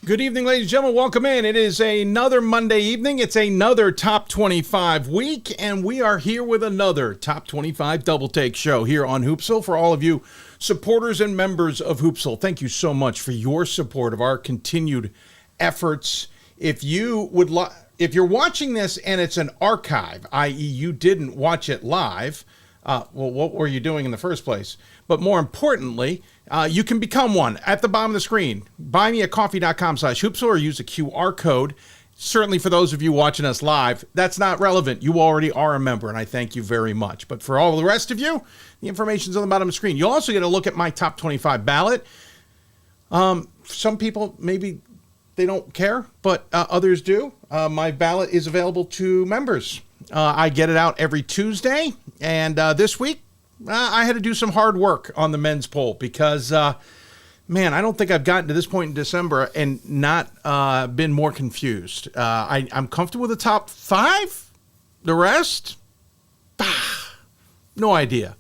Good evening, ladies and gentlemen. Welcome in. It is another Monday evening. It's another Top 25 week, and we are here with another Top 25 Double Take show here on Hoopsville. For all of you supporters and members of Hoopsville, thank you so much for your support of our continued efforts. If you would if you're watching this and it's an archive, i.e. you didn't watch it live, well, what were you doing in the first place? But more importantly, you can become one at the bottom of the screen. Buymeacoffee.com/hoopsville or use a QR code. Certainly for those of you watching us live, that's not relevant. You already are a member, and I thank you very much. But for all the rest of you, the information's on the bottom of the screen. You'll also get a look at my top 25 ballot. Some people, maybe they don't care, but others do. My ballot is available to members. I get it out every Tuesday, and this week, I had to do some hard work on the men's poll because, man, I don't think I've gotten to this point in December and not been more confused. I'm comfortable with the top 5. The rest, no idea.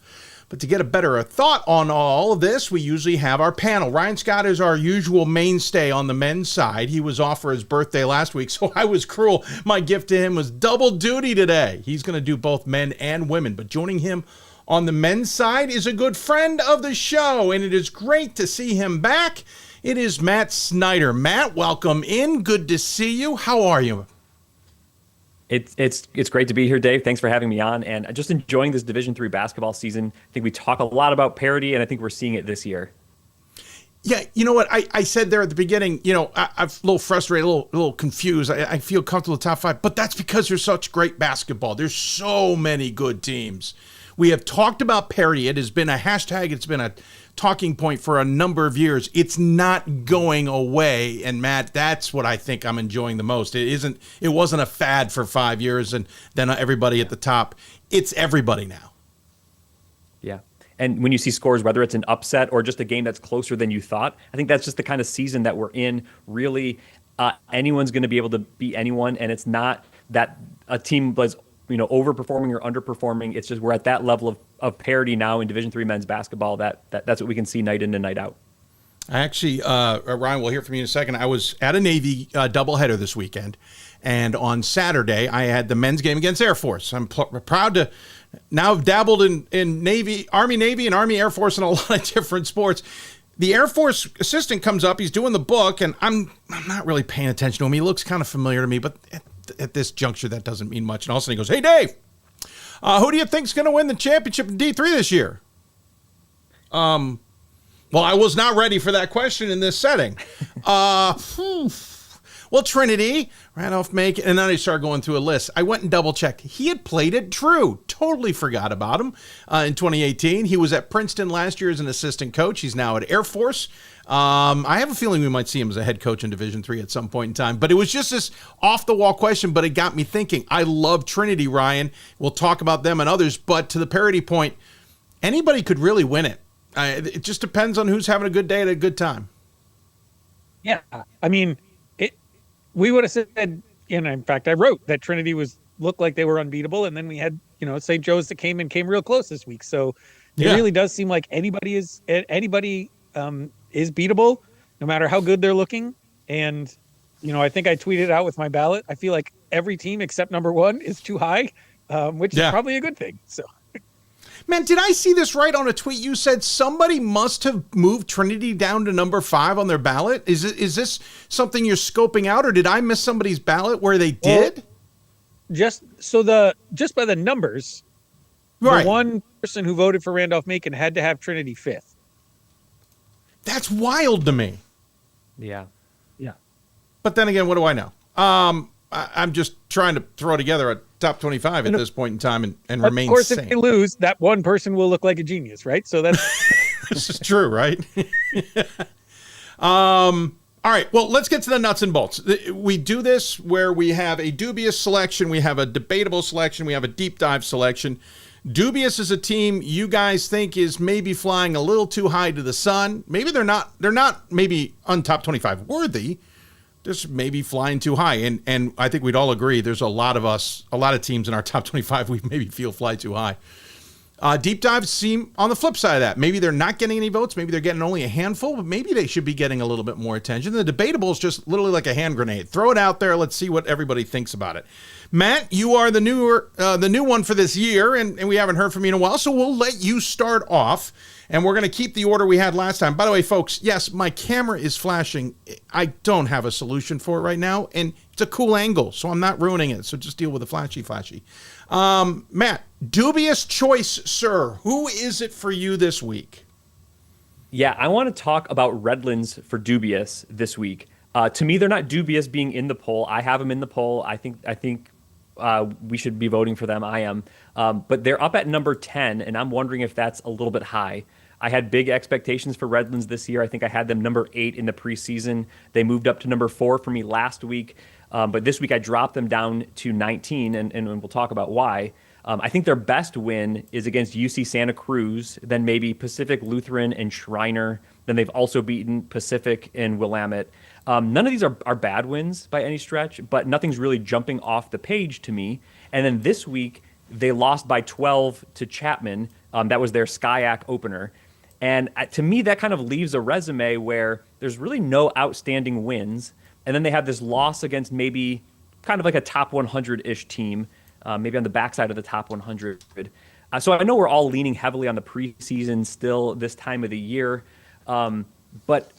But to get a better thought on all of this, we usually have our panel. Ryan Scott is our usual mainstay on the men's side. He was off for his birthday last week, so I was cruel. My gift to him was double duty today. He's going to do both men and women, but joining him on the men's side is a good friend of the show, and it is great to see him back. It is Matt Snyder. Matt, welcome in. Good to see you. How are you? It's great to be here, Dave. Thanks for having me on, and just enjoying this Division III basketball season. I think we talk a lot about parity, and I think we're seeing it this year. Yeah, you know what? I said there at the beginning, I'm a little frustrated, a little confused. I feel comfortable with the top 5, but that's because there's such great basketball. There's so many good teams. We have talked about parity. It has been a hashtag. It's been a talking point for a number of years. It's not going away. And Matt, that's what I think I'm enjoying the most. It wasn't a fad for 5 years and then everybody at the top. It's everybody now. Yeah. And when you see scores, whether it's an upset or just a game that's closer than you thought, I think that's just the kind of season that we're in. Really, anyone's going to be able to beat anyone. And it's not that a team was overperforming or underperforming. It's just we're at that level of parity now in Division III men's basketball that's what we can see night in and night out. I actually, Ryan, we'll hear from you in a second. I was at a Navy doubleheader this weekend, and on Saturday I had the men's game against Air Force. I'm proud to now have dabbled in Navy, Army, and Army Air Force and a lot of different sports. The Air Force assistant comes up. He's doing the book, and I'm not really paying attention to him. He looks kind of familiar to me, but at this juncture, that doesn't mean much. And all of a sudden he goes, "Hey, Dave, who do you think's going to win the championship in D3 this year?" Well, I was not ready for that question in this setting. Well, Trinity, Randolph, Macon, and then I started going through a list. I went and double-checked. He had played at Drew. Totally forgot about him in 2018. He was at Princeton last year as an assistant coach. He's now at Air Force. I have a feeling we might see him as a head coach in Division III at some point in time. But it was just this off-the-wall question, but it got me thinking. I love Trinity, Ryan. We'll talk about them and others. But to the parity point, anybody could really win it. It just depends on who's having a good day at a good time. Yeah, I mean, we would have said, and in fact, I wrote that Trinity looked like they were unbeatable, and then we had St. Joe's that came real close this week. So it really does seem like anybody is beatable, no matter how good they're looking. And I think I tweeted out with my ballot. I feel like every team except number 1 is too high, which is probably a good thing. So. Man, did I see this right on a tweet? You said somebody must have moved Trinity down to number 5 on their ballot. Is this something you're scoping out, or did I miss somebody's ballot where they did? Well, just by the numbers, right. The one person who voted for Randolph-Macon had to have Trinity 5th. That's wild to me. Yeah. But then again, what do I know? I'm just trying to throw together a top 25 at this point in time and remain sane. Of course, if they lose, that one person will look like a genius, right? So that's this is true, right? All right. Well, let's get to the nuts and bolts. We do this where we have a dubious selection, we have a debatable selection, we have a deep dive selection. Dubious is a team you guys think is maybe flying a little too high to the sun. Maybe they're not maybe on top 25 worthy. Just maybe flying too high. And I think we'd all agree there's a lot of teams in our top 25 we maybe feel fly too high. Deep dives seem on the flip side of that. Maybe they're not getting any votes. Maybe they're getting only a handful, but maybe they should be getting a little bit more attention. The debatable is just literally like a hand grenade. Throw it out there. Let's see what everybody thinks about it. Matt, you are the new one for this year, and we haven't heard from you in a while, so we'll let you start off, and we're going to keep the order we had last time. By the way, folks, yes, my camera is flashing. I don't have a solution for it right now, and it's a cool angle, so I'm not ruining it, so just deal with the flashy. Matt, dubious choice, sir. Who is it for you this week? Yeah, I want to talk about Redlands for dubious this week. To me, they're not dubious being in the poll. I have them in the poll. I think we should be voting for them. I am. But they're up at number 10, and I'm wondering if that's a little bit high. I had big expectations for Redlands this year. I think I had them number 8 in the preseason. They moved up to number 4 for me last week. But this week I dropped them down to 19, and we'll talk about why. I think their best win is against UC Santa Cruz, then maybe Pacific Lutheran and Shriner. Then they've also beaten Pacific and Willamette. None of these are bad wins by any stretch, but nothing's really jumping off the page to me. And then this week, they lost by 12 to Chapman. That was their SCIAC opener. And to me, that kind of leaves a resume where there's really no outstanding wins. And then they have this loss against maybe kind of like a top 100-ish team, maybe on the backside of the top 100. So I know we're all leaning heavily on the preseason still this time of the year. But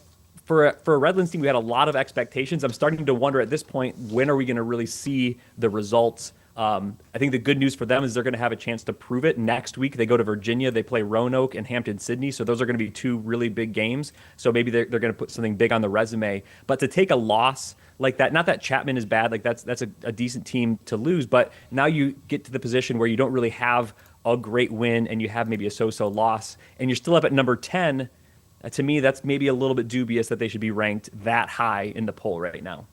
for a Redlands team, we had a lot of expectations. I'm starting to wonder at this point, when are we going to really see the results? I think the good news for them is they're going to have a chance to prove it. Next week, they go to Virginia. They play Roanoke and Hampton-Sydney. So those are going to be 2 really big games. So maybe they're going to put something big on the resume. But to take a loss like that, not that Chapman is bad, like that's a decent team to lose. But now you get to the position where you don't really have a great win and you have maybe a so-so loss. And you're still up at number 10. To me, that's maybe a little bit dubious that they should be ranked that high in the poll right now.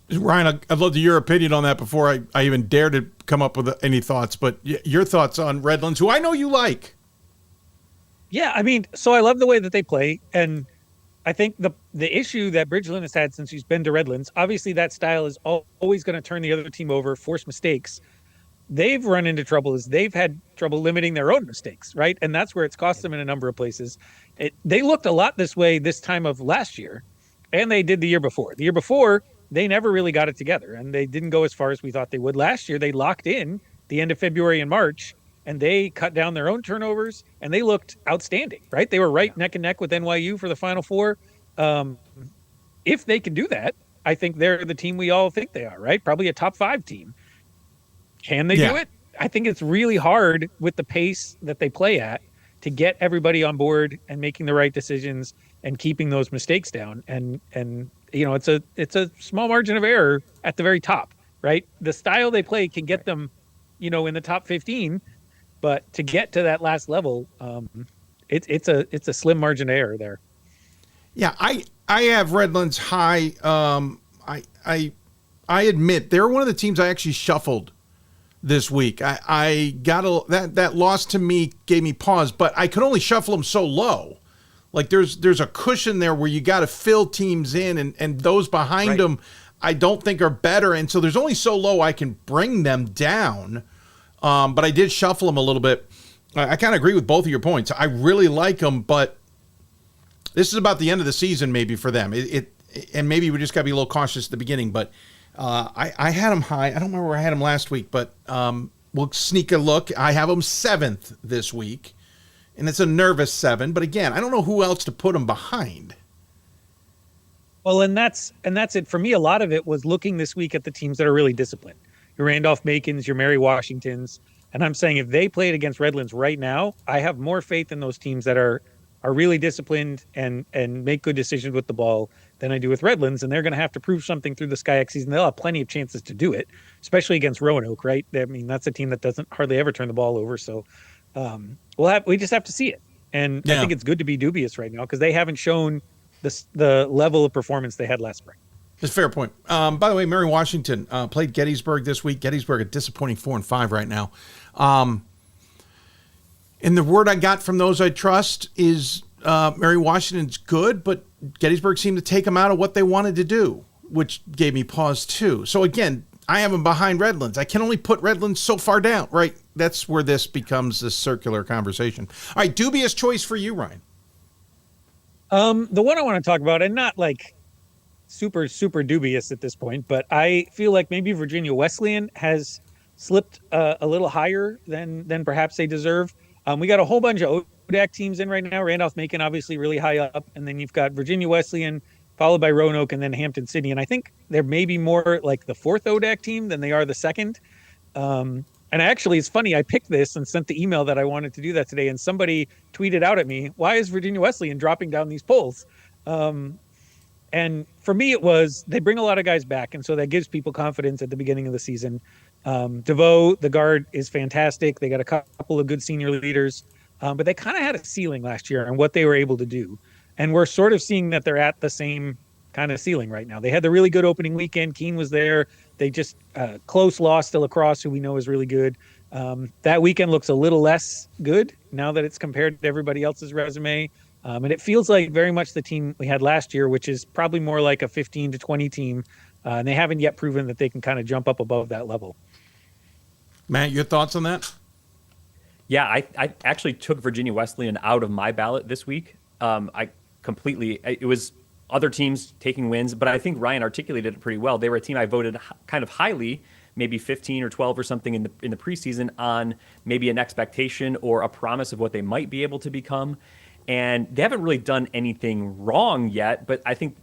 Ryan, I'd love to hear your opinion on that before I even dare to come up with any thoughts. But your thoughts on Redlands, who I know you like. Yeah, I mean, so I love the way that they play. And I think the issue that Bridgeland has had since he's been to Redlands, obviously that style is always going to turn the other team over, force mistakes. They've run into trouble is they've had trouble limiting their own mistakes, right? And that's where it's cost them in a number of places. They looked a lot this way this time of last year, and they did the year before. The year before, they never really got it together, and they didn't go as far as we thought they would. Last year, they locked in the end of February and March, and they cut down their own turnovers, and they looked outstanding, right? They were right neck and neck with NYU for the Final Four. If they can do that, I think they're the team we all think they are, right? Probably a top 5 team. Can they do it? I think it's really hard with the pace that they play at to get everybody on board and making the right decisions and keeping those mistakes down. And you know, it's a small margin of error at the very top, right? The style they play can get them, you know, in the top 15, but to get to that last level, it's a slim margin of error there. Yeah, I have Redlands high. I admit they're one of the teams I actually shuffled this week. I got that loss to me gave me pause, but I could only shuffle them so low. Like there's a cushion there where you got to fill teams in, and those behind them I don't think are better, and so there's only so low I can bring them down. But I did shuffle them a little bit. I kind of agree with both of your points. I really like them, but this is about the end of the season maybe for them. And maybe we just got to be a little cautious at the beginning, but I had them high. I don't remember where I had them last week, but we'll sneak a look. I have them 7th this week, and it's a nervous 7. But again, I don't know who else to put them behind. Well, and that's it for me. A lot of it was looking this week at the teams that are really disciplined. Your Randolph-Macons, your Mary Washingtons, and I'm saying if they played against Redlands right now, I have more faith in those teams that are really disciplined and make good decisions with the ball than I do with Redlands, and they're going to have to prove something through the SCIAC season. They'll have plenty of chances to do it, especially against Roanoke, right? I mean, that's a team that doesn't hardly ever turn the ball over, so we just have to see it. And I think it's good to be dubious right now because they haven't shown the level of performance they had last spring. That's a fair point. By the way, Mary Washington played Gettysburg this week. Gettysburg a disappointing 4-5 right now. And the word I got from those I trust is Mary Washington's good, but Gettysburg seemed to take them out of what they wanted to do, which gave me pause too. So again, I have them behind Redlands. I can only put Redlands so far down, right? That's where this becomes a circular conversation. All right, dubious choice for you, Ryan. The one I want to talk about, and not like super, super dubious at this point, but I feel like maybe Virginia Wesleyan has slipped a little higher than perhaps they deserve. We got a whole bunch of ODAC teams in right now. Randolph-Macon obviously really high up, and then you've got Virginia Wesleyan, followed by Roanoke, and then Hampton City. And I think they're maybe more like the fourth ODAC team than they are the second. And actually, it's funny, I picked this and sent the email that I wanted to do that today, and somebody tweeted out at me, why is Virginia Wesleyan dropping down these polls? And for me, it was they bring a lot of guys back, and so that gives people confidence at the beginning of the season. DeVoe, the guard, is fantastic. They got a couple of good senior leaders, but they kind of had a ceiling last year on what they were able to do. And we're sort of seeing that they're at the same kind of ceiling right now. They had the really good opening weekend. Keene was there. They just close loss to La Crosse, who we know is really good. That weekend looks a little less good now that it's compared to everybody else's resume. And it feels like very much the team we had last year, which is probably more like a 15 to 20 team. And they haven't yet proven that they can kind of jump up above that level. Matt, your thoughts on that? Yeah, I actually took Virginia Wesleyan out of my ballot this week. It was other teams taking wins, but I think Ryan articulated it pretty well. They were a team I voted kind of highly, maybe 15 or 12 or something in the preseason on maybe an expectation or a promise of what they might be able to become. And they haven't really done anything wrong yet, but I think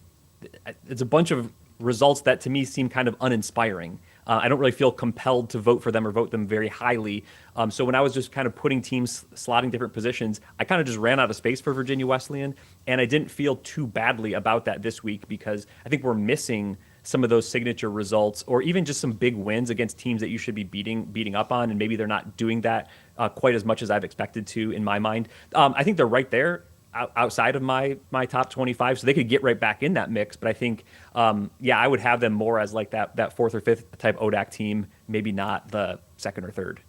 it's a bunch of results that to me seem kind of uninspiring. I don't really feel compelled to vote for them or vote them very highly. So when I was just kind of putting teams, slotting different positions, I kind of just ran out of space for Virginia Wesleyan, and I didn't feel too badly about that this week because I think we're missing some of those signature results or even just some big wins against teams that you should be beating up on, and maybe they're not doing that quite as much as I've expected to in my mind. I think they're right there outside of my top 25, so they could get right back in that mix. But I think, I would have them more as like that fourth or fifth type ODAC team, maybe not the second or third.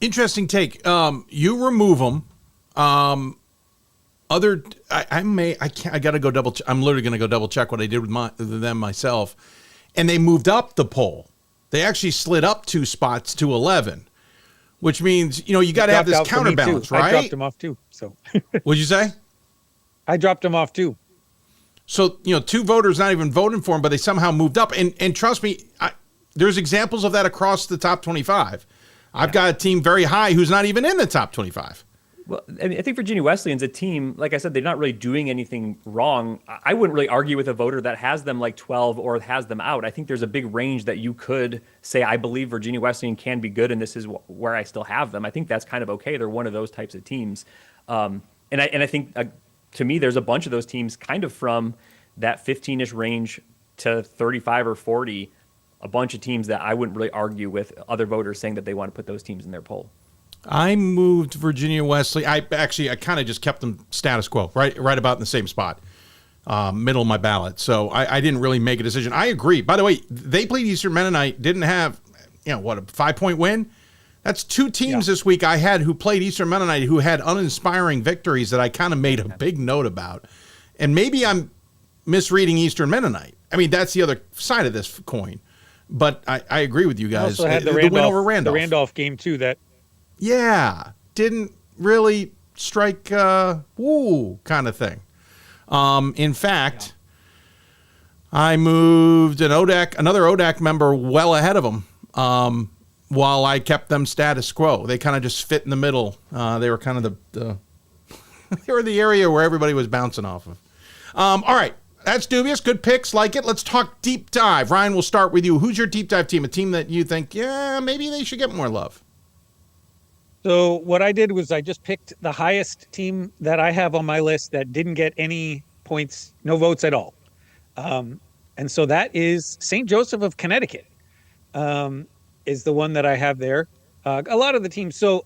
Interesting take. You remove them. I got to go double check. I'm literally going to go double check what I did with them myself. And they moved up the poll. They actually slid up 2 spots to 11. Which means, you got to have this counterbalance, right? I dropped him off too. So what'd you say? I dropped him off too. So, 2 voters not even voting for him, but they somehow moved up. And trust me, there's examples of that across the top 25. I've got a team very high who's not even in the top 25. Well, I mean, I think Virginia Wesleyan's a team, like I said, they're not really doing anything wrong. I wouldn't really argue with a voter that has them like 12 or has them out. I think there's a big range that you could say, I believe Virginia Wesleyan can be good, and this is where I still have them. I think that's kind of okay. They're one of those types of teams. And I think, to me, there's a bunch of those teams kind of from that 15-ish range to 35 or 40, a bunch of teams that I wouldn't really argue with other voters saying that they want to put those teams in their poll. I moved Virginia Wesley. I kind of just kept them status quo, right about in the same spot, middle of my ballot. So I didn't really make a decision. I agree. By the way, they played Eastern Mennonite, didn't have, a 5-point win. That's 2 teams this week I had who played Eastern Mennonite who had uninspiring victories that I kind of made a big note about. And maybe I'm misreading Eastern Mennonite. I mean, that's the other side of this coin. But I agree with you guys. Also had the win over Randolph. The Randolph game too. Didn't really strike woo kind of thing. In fact, I moved another ODAC member well ahead of them while I kept them status quo. They kind of just fit in the middle. They were kind of the they were the area where everybody was bouncing off of. All right. That's dubious. Good picks. Like it. Let's talk deep dive. Ryan, we'll start with you. Who's your deep dive team? A team that you think, maybe they should get more love. So what I did was I just picked the highest team that I have on my list that didn't get any points, no votes at all. And so that is St. Joseph of Connecticut is the one that I have there. A lot of the teams. So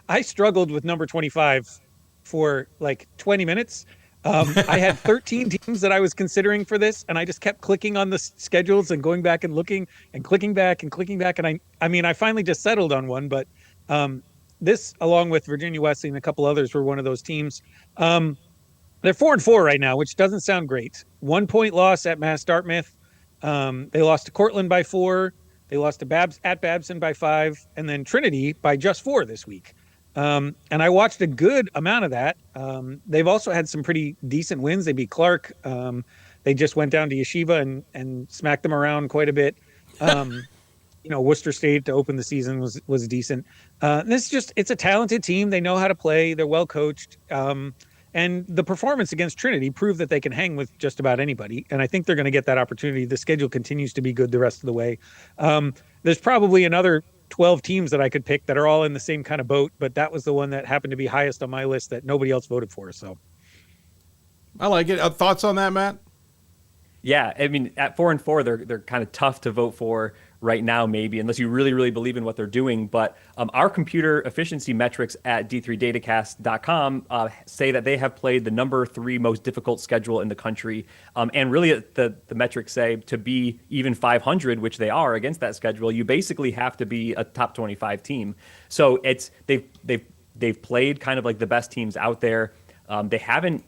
I struggled with number 25 for like 20 minutes. I had 13 teams that I was considering for this, and I just kept clicking on the schedules and going back and looking and clicking back and clicking back. And I finally just settled on one, but this, along with Virginia Wesley and a couple others, were one of those teams. They're 4-4 right now, which doesn't sound great. 1-point loss at Mass Dartmouth. They lost to Cortland by 4. They lost to Babson by 5, and then Trinity by just 4 this week. And I watched a good amount of that. They've also had some pretty decent wins. They beat Clark. They just went down to Yeshiva and smacked them around quite a bit. Worcester State to open the season was decent. It's a talented team. They know how to play. They're well coached. And the performance against Trinity proved that they can hang with just about anybody. And I think they're going to get that opportunity. The schedule continues to be good the rest of the way. There's probably another 12 teams that I could pick that are all in the same kind of boat, but that was the one that happened to be highest on my list that nobody else voted for. So I like it. Thoughts on that, Matt? Yeah, I mean, at 4-4, they're kind of tough to vote for right now, maybe, unless you really, really believe in what they're doing. But our computer efficiency metrics at d3datacast.com say that they have played the number 3 most difficult schedule in the country. And really, the metrics say to be even 500, which they are against that schedule, you basically have to be a top 25 team. So they've played kind of like the best teams out there. They haven't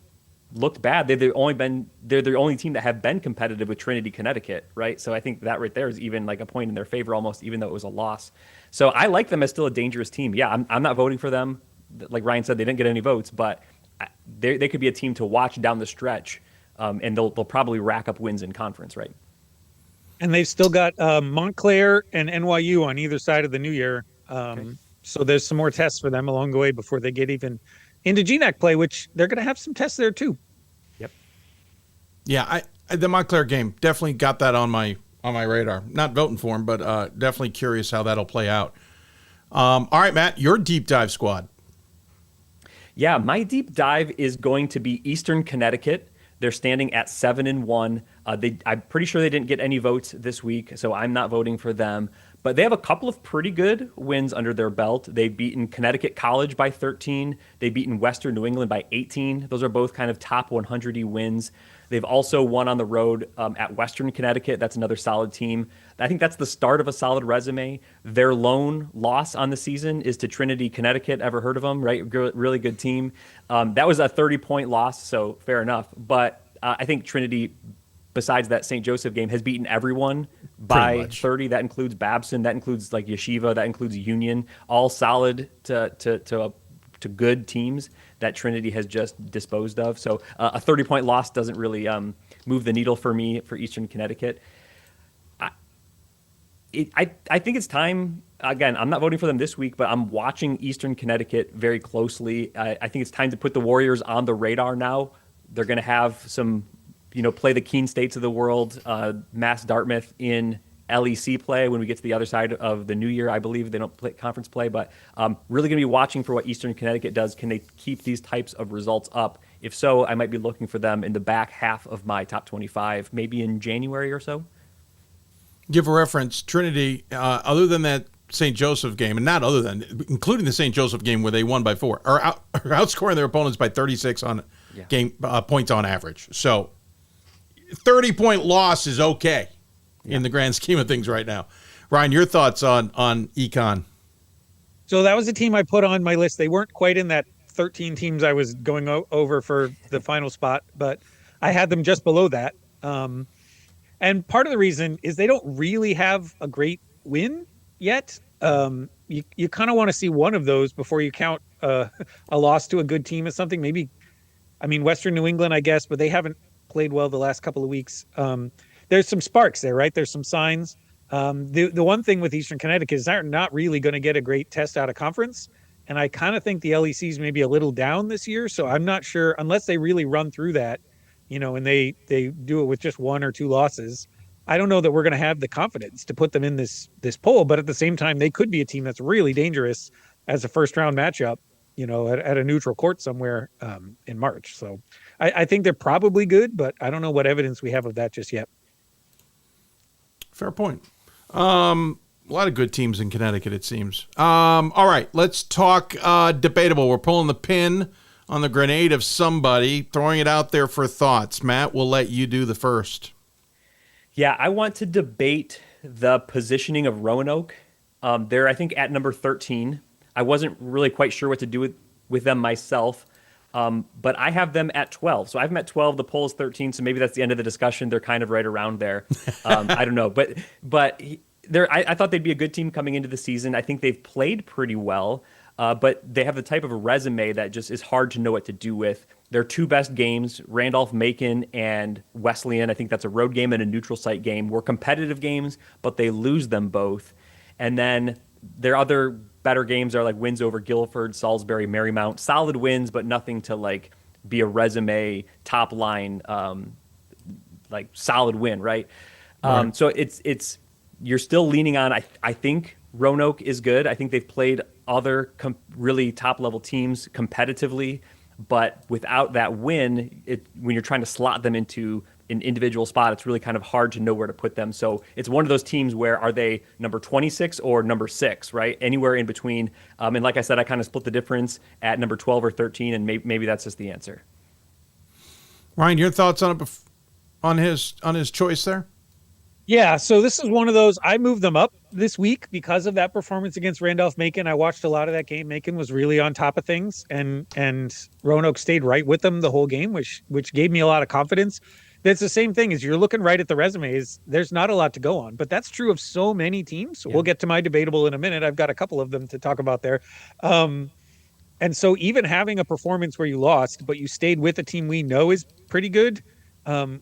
looked bad. They're the only team that have been competitive with Trinity, Connecticut, right? So I think that right there is even like a point in their favor almost, even though it was a loss. So I like them as still a dangerous team. Yeah, I'm not voting for them. Like Ryan said, they didn't get any votes, but they could be a team to watch down the stretch, and they'll probably rack up wins in conference, right? And they've still got Montclair and NYU on either side of the new year. So there's some more tests for them along the way before they get even into GNAC play, which they're going to have some tests there too. Yep. Yeah, the Montclair game definitely got that on my radar. Not voting for him, but definitely curious how that'll play out. All right, Matt, your deep dive squad. Yeah, my deep dive is going to be Eastern Connecticut. They're standing at 7-1. I'm pretty sure they didn't get any votes this week, so I'm not voting for them. But they have a couple of pretty good wins under their belt. They've beaten Connecticut College by 13. They've beaten Western New England by 18. Those are both kind of top 100-y wins. They've also won on the road at Western Connecticut. That's another solid team. I think that's the start of a solid resume. Their lone loss on the season is to Trinity, Connecticut. Ever heard of them, right? Really good team. That was a 30-point loss, so fair enough. But I think Trinity, besides that St. Joseph game, has beaten everyone by 30. That includes Babson. That includes like Yeshiva. That includes Union. All solid to good teams that Trinity has just disposed of. So a 30-point loss doesn't really move the needle for me for Eastern Connecticut. I think it's time. Again, I'm not voting for them this week, but I'm watching Eastern Connecticut very closely. I think it's time to put the Warriors on the radar now. They're going to have some, play the Keene States of the world, Mass Dartmouth in LEC play when we get to the other side of the new year. I believe they don't play conference play, but really going to be watching for what Eastern Connecticut does. Can they keep these types of results up? If so, I might be looking for them in the back half of my top 25, maybe in January or so. Give a reference, Trinity, other than that St. Joseph game, and not other than, including the St. Joseph game where they won by 4, are outscoring their opponents by 36 on game points on average. So 30-point loss is okay in the grand scheme of things right now. Ryan, your thoughts on Econ? So that was a team I put on my list. They weren't quite in that 13 teams I was going over for the final spot, but I had them just below that. And part of the reason is they don't really have a great win yet. You kind of want to see one of those before you count a loss to a good team as something. Maybe, Western New England, I guess, but they haven't played well the last couple of weeks. There's some sparks there, right? There's some signs. The one thing with Eastern Connecticut is they're not really going to get a great test out of conference. And I kind of think the LECs may be a little down this year. So I'm not sure, unless they really run through that, and they do it with just 1 or 2 losses. I don't know that we're going to have the confidence to put them in this poll, but at the same time, they could be a team that's really dangerous as a first round matchup, at a neutral court somewhere in March. So I think they're probably good, but I don't know what evidence we have of that just yet. Fair point. A lot of good teams in Connecticut, it seems. All right, let's talk debatable. We're pulling the pin on the grenade of somebody, throwing it out there for thoughts. Matt, we'll let you do the first. Yeah, I want to debate the positioning of Roanoke. They're, I think, at number 13. I wasn't really quite sure what to do with them myself. But I have them at 12. So I've them at 12. The poll is 13. So maybe that's the end of the discussion. They're kind of right around there. I don't know. I thought they'd be a good team coming into the season. I think they've played pretty well. But they have the type of a resume that just is hard to know what to do with. Their two best games, Randolph-Macon and Wesleyan, I think that's a road game and a neutral site game, were competitive games, but they lose them both. And then their other better games are like wins over Guilford, Salisbury, Marymount. Solid wins, but nothing to like be a resume top line like solid win, right? Right. So it's you're still leaning on. I think Roanoke is good. I think they've played other really top level teams competitively, but without that win, when you're trying to slot them into an individual spot, it's really kind of hard to know where to put them. So it's one of those teams where are they number 26 or number 6, right? Anywhere in between. And like I said, I kind of split the difference at number 12 or 13, and maybe that's just the answer. Ryan, your thoughts on his choice there? Yeah, so this is one of those, I moved them up this week because of that performance against Randolph-Macon. I watched a lot of that game. Macon was really on top of things, and Roanoke stayed right with them the whole game, which gave me a lot of confidence. That's the same thing as you're looking right at the resumes. There's not a lot to go on, but that's true of so many teams. Yeah. We'll get to my debatable in a minute. I've got a couple of them to talk about there. And so even having a performance where you lost, but you stayed with a team we know is pretty good,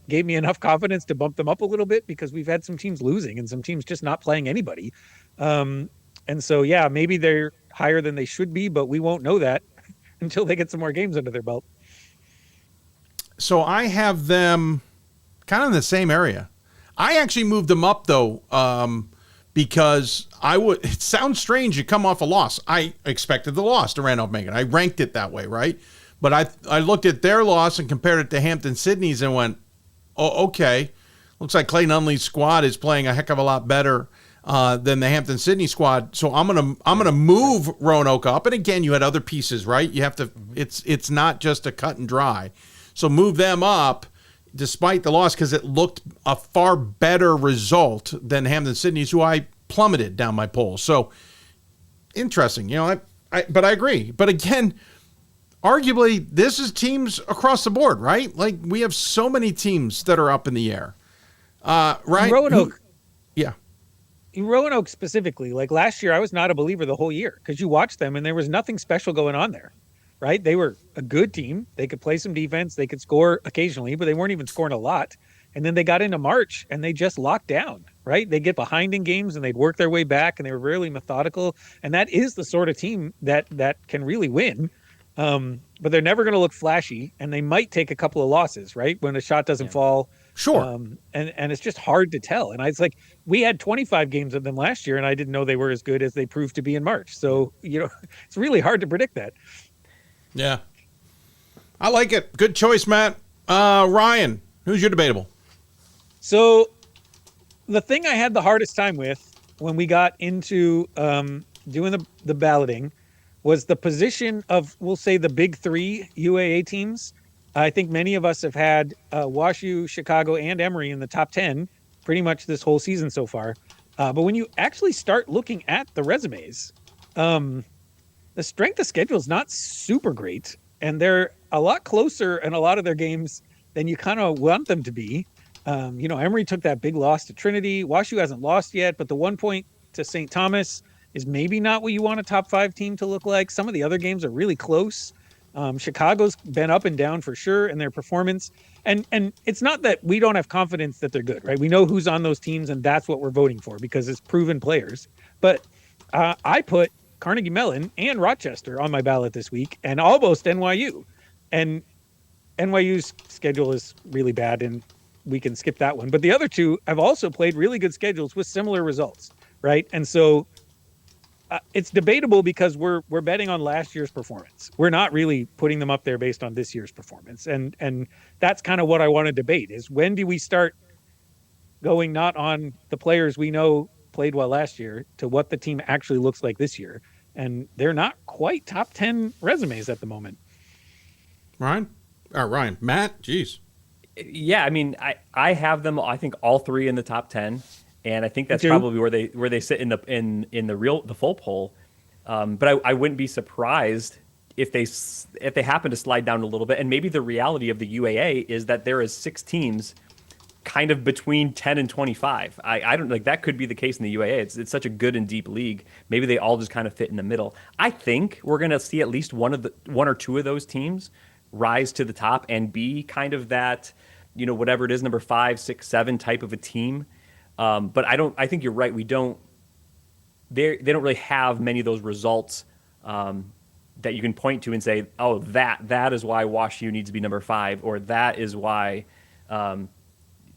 gave me enough confidence to bump them up a little bit because we've had some teams losing and some teams just not playing anybody. And so, yeah, maybe they're higher than they should be, but we won't know that until they get some more games under their belt. So I have them kind of in the same area. I actually moved them up though, because it sounds strange to come off a loss. I expected the loss to Randolph-Macon. I ranked it that way, right? But I looked at their loss and compared it to Hampton-Sydney's and went, oh, okay. Looks like Clay Nunley's squad is playing a heck of a lot better than the Hampton-Sydney squad. So I'm gonna move Roanoke up. And again, you had other pieces, right? You have to. It's not just a cut and dry. So move them up despite the loss because it looked a far better result than Hampton-Sydney's, who I plummeted down my poll. So interesting, but I agree. But again, arguably, this is teams across the board, right? Like we have so many teams that are up in the air. Right? Roanoke. Yeah. In Roanoke specifically, like last year, I was not a believer the whole year because you watched them and there was nothing special going on there. Right? They were a good team. They could play some defense. They could score occasionally, but they weren't even scoring a lot. And then they got into March and they just locked down, right? They get behind in games and they'd work their way back and they were really methodical. And that is the sort of team that can really win. But they're never going to look flashy and they might take a couple of losses, right? When a shot doesn't fall. Sure. And it's just hard to tell. And it's like, we had 25 games of them last year and I didn't know they were as good as they proved to be in March. So, it's really hard to predict that. Yeah. I like it. Good choice, Matt. Ryan, who's your debatable? So the thing I had the hardest time with when we got into doing the balloting was the position of, we'll say, the big three UAA teams. I think many of us have had WashU, Chicago, and Emory in the top 10 pretty much this whole season so far. But when you actually start looking at the resumes, the strength of schedule is not super great, and they're a lot closer in a lot of their games than you kind of want them to be. Emory took that big loss to Trinity. WashU hasn't lost yet, but the 1 point to St. Thomas is maybe not what you want a top 5 team to look like. Some of the other games are really close. Chicago's been up and down for sure in their performance. And it's not that we don't have confidence that they're good, right? We know who's on those teams, and that's what we're voting for because it's proven players. But I put Carnegie Mellon and Rochester on my ballot this week and almost NYU. And NYU's schedule is really bad and we can skip that one. But the other two have also played really good schedules with similar results, right? And so it's debatable because we're betting on last year's performance. We're not really putting them up there based on this year's performance. And that's kind of what I want to debate is when do we start going not on the players we know played well last year to what the team actually looks like this year. And they're not quite top 10 resumes at the moment. Ryan, Matt, geez. Yeah, I mean, I have them. I think all three in the top 10, and I think that's probably where they sit in the full poll. But I wouldn't be surprised if they happen to slide down a little bit, and maybe the reality of the UAA is that there is 6 teams kind of between 10 and 25. I don't like that could be the case in the UAA. It's such a good and deep league. Maybe they all just kind of fit in the middle. I think we're going to see at least one or two of those teams rise to the top and be kind of that, whatever it is, number 5, 6, 7 type of a team. But I think you're right. They don't really have many of those results that you can point to and say, oh, that is why WashU needs to be number 5, or that is why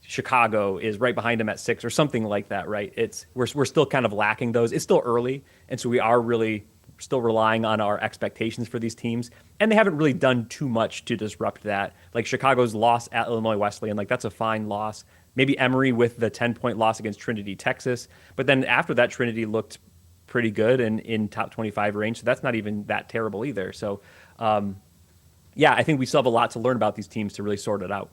Chicago is right behind them at 6, or something like that, right? We're still kind of lacking those. It's still early, and so we are really still relying on our expectations for these teams, and they haven't really done too much to disrupt that. Like Chicago's loss at Illinois Wesleyan, like that's a fine loss. Maybe Emory with the 10-point loss against Trinity, Texas, but then after that, Trinity looked pretty good and in top 25 range, so that's not even that terrible either. So, I think we still have a lot to learn about these teams to really sort it out.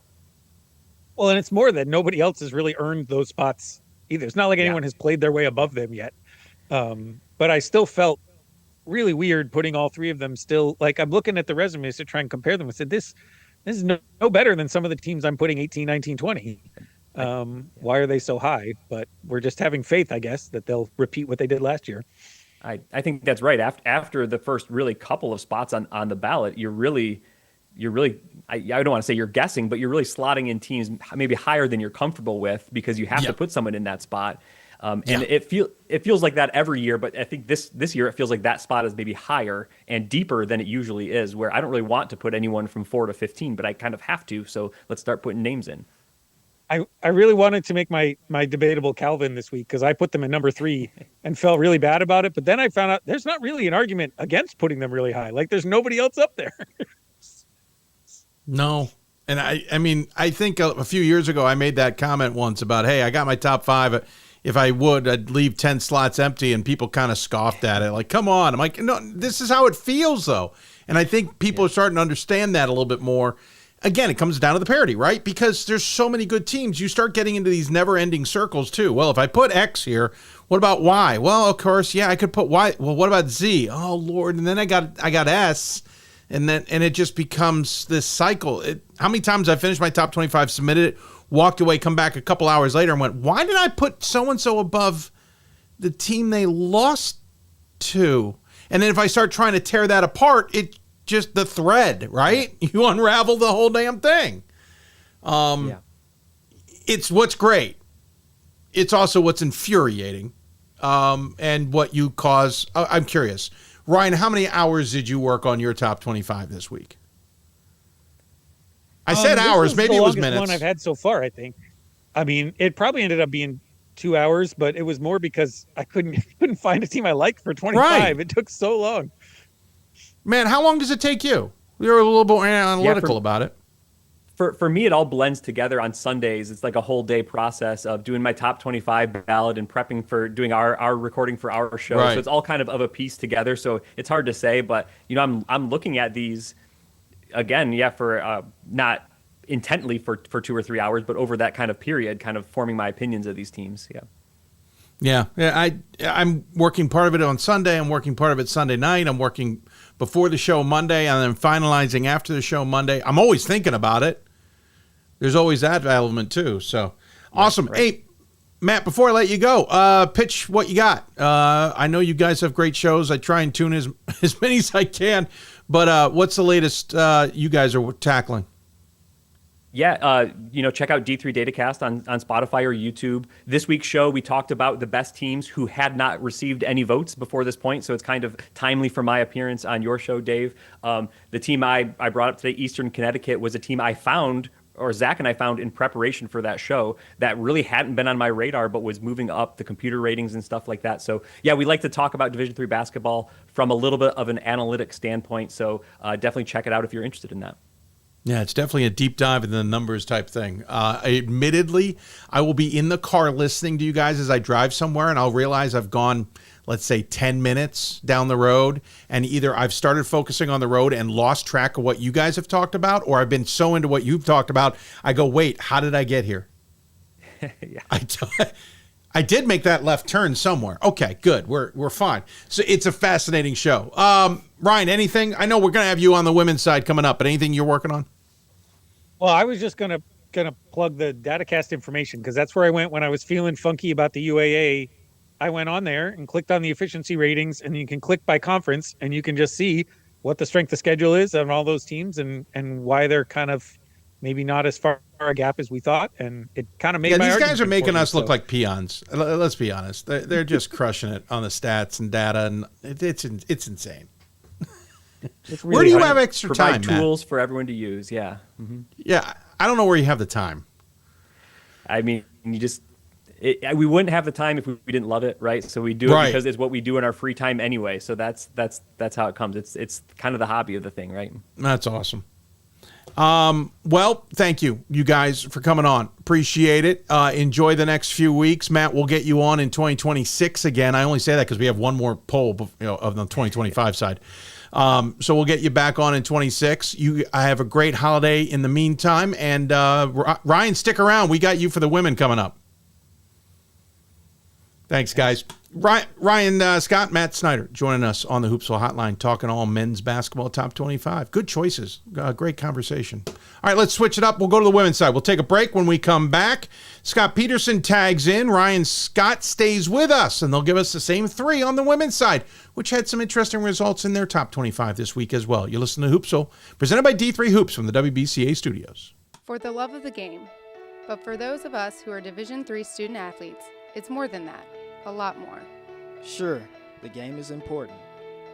Well, and it's more that nobody else has really earned those spots either. It's not like anyone has played their way above them yet. But I still felt really weird putting all 3 of them still, like I'm looking at the resumes to try and compare them. I said, this is no better than some of the teams I'm putting 18, 19, 20. Why are they so high? But we're just having faith, I guess, that they'll repeat what they did last year. I think that's right. After the first really couple of spots on the ballot, you're really I don't want to say you're guessing, but you're really slotting in teams maybe higher than you're comfortable with because you have to put someone in that spot. And it feels like that every year, but I think this year it feels like that spot is maybe higher and deeper than it usually is, where I don't really want to put anyone from 4 to 15, but I kind of have to. So let's start putting names in. I really wanted to make my debatable Calvin this week because I put them in number 3 and felt really bad about it. But then I found out there's not really an argument against putting them really high. Like there's nobody else up there. No. And I mean, I think a few years ago I made that comment once about, hey, I got my top 5. If I would, I'd leave 10 slots empty, and people kind of scoffed at it. Like, come on. I'm like, no, this is how it feels, though. And I think people are starting to understand that a little bit more. Again, it comes down to the parity, right? Because there's so many good teams. You start getting into these never-ending circles, too. Well, if I put X here, what about Y? Well, of course, I could put Y. Well, what about Z? Oh, Lord. And then I got S. And it just becomes this cycle. How many times I finished my top 25, submitted it, walked away, come back a couple hours later and went, why did I put so-and-so above the team they lost to? And then if I start trying to tear that apart, it just the thread, right? You unravel the whole damn thing. It's what's great. It's also what's infuriating, and what you cause. I'm curious. Ryan, how many hours did you work on your top 25 this week? I said hours, maybe it was minutes. One I've had so far, I think. I mean, it probably ended up being 2 hours, but it was more because I couldn't find a team I liked for 25. Right. It took so long. Man, how long does it take you? We were a little bit analytical about it. For me, it all blends together on Sundays. It's like a whole day process of doing my top 25 ballot and prepping for doing our recording for our show. Right. So it's all kind of a piece together. So it's hard to say, but I'm looking at these again, for not intently for 2 or 3 hours, but over that kind of period, kind of forming my opinions of these teams. Yeah. I'm working part of it on Sunday. I'm working part of it Sunday night. I'm working before the show Monday, and then finalizing after the show Monday. I'm always thinking about it. There's always that element too. So awesome. Right. Hey, Matt, before I let you go, pitch what you got. I know you guys have great shows. I try and tune as many as I can, but what's the latest you guys are tackling? Check out D3 Datacast on Spotify or YouTube. This week's show, we talked about the best teams who had not received any votes before this point, so it's kind of timely for my appearance on your show, Dave. The team I brought up today, Eastern Connecticut, was a team I found, or Zach and I found in preparation for that show, that really hadn't been on my radar, but was moving up the computer ratings and stuff like that. So, we like to talk about Division III basketball from a little bit of an analytic standpoint, so definitely check it out if you're interested in that. Yeah, it's definitely a deep dive into the numbers type thing. Admittedly, I will be in the car listening to you guys as I drive somewhere, and I'll realize I've gone, let's say, 10 minutes down the road, and either I've started focusing on the road and lost track of what you guys have talked about, or I've been so into what you've talked about, I go, wait, how did I get here? Yeah. I did make that left turn somewhere. Okay, good. We're fine. So it's a fascinating show. Ryan, anything? I know we're going to have you on the women's side coming up, but anything you're working on? Well, I was just gonna plug the DataCast information because that's where I went when I was feeling funky about the UAA. I went on there and clicked on the efficiency ratings, and you can click by conference, and you can just see what the strength of schedule is on all those teams and why they're kind of maybe not as far a gap as we thought. And it kind of made my these guys are argument making for me, us look like peons. Let's be honest. They're just crushing it on the stats and data, and it's insane. It's really where do you hard. have extra Provide time, tools for everyone to use. Yeah. Mm-hmm. Yeah, I don't know where you have the time. I mean, we wouldn't have the time if we didn't love it, right? So we do it because it's what we do in our free time anyway. So that's how it comes. It's kind of the hobby of the thing, right? That's awesome. Well, thank you guys for coming on. Appreciate it. Enjoy the next few weeks. Matt, we'll get you on in 2026 again. I only say that because we have one more poll, of the 2025 side. So we'll get you back on in 26. I have a great holiday in the meantime. And Ryan, stick around. We got you for the women coming up. Thanks, guys. Ryan Scott, Matt Snyder joining us on the Hoopsville Hotline, talking all men's basketball top 25. Good choices. Great conversation. All right, let's switch it up. We'll go to the women's side. We'll take a break. When we come back, Scott Peterson tags in. Ryan Scott stays with us, and they'll give us the same three on the women's side, which had some interesting results in their top 25 this week as well. You listen to Hoopsville, presented by D3 Hoops from the WBCA studios. For the love of the game. But for those of us who are Division III student athletes, it's more than that. A lot more. Sure, the game is important,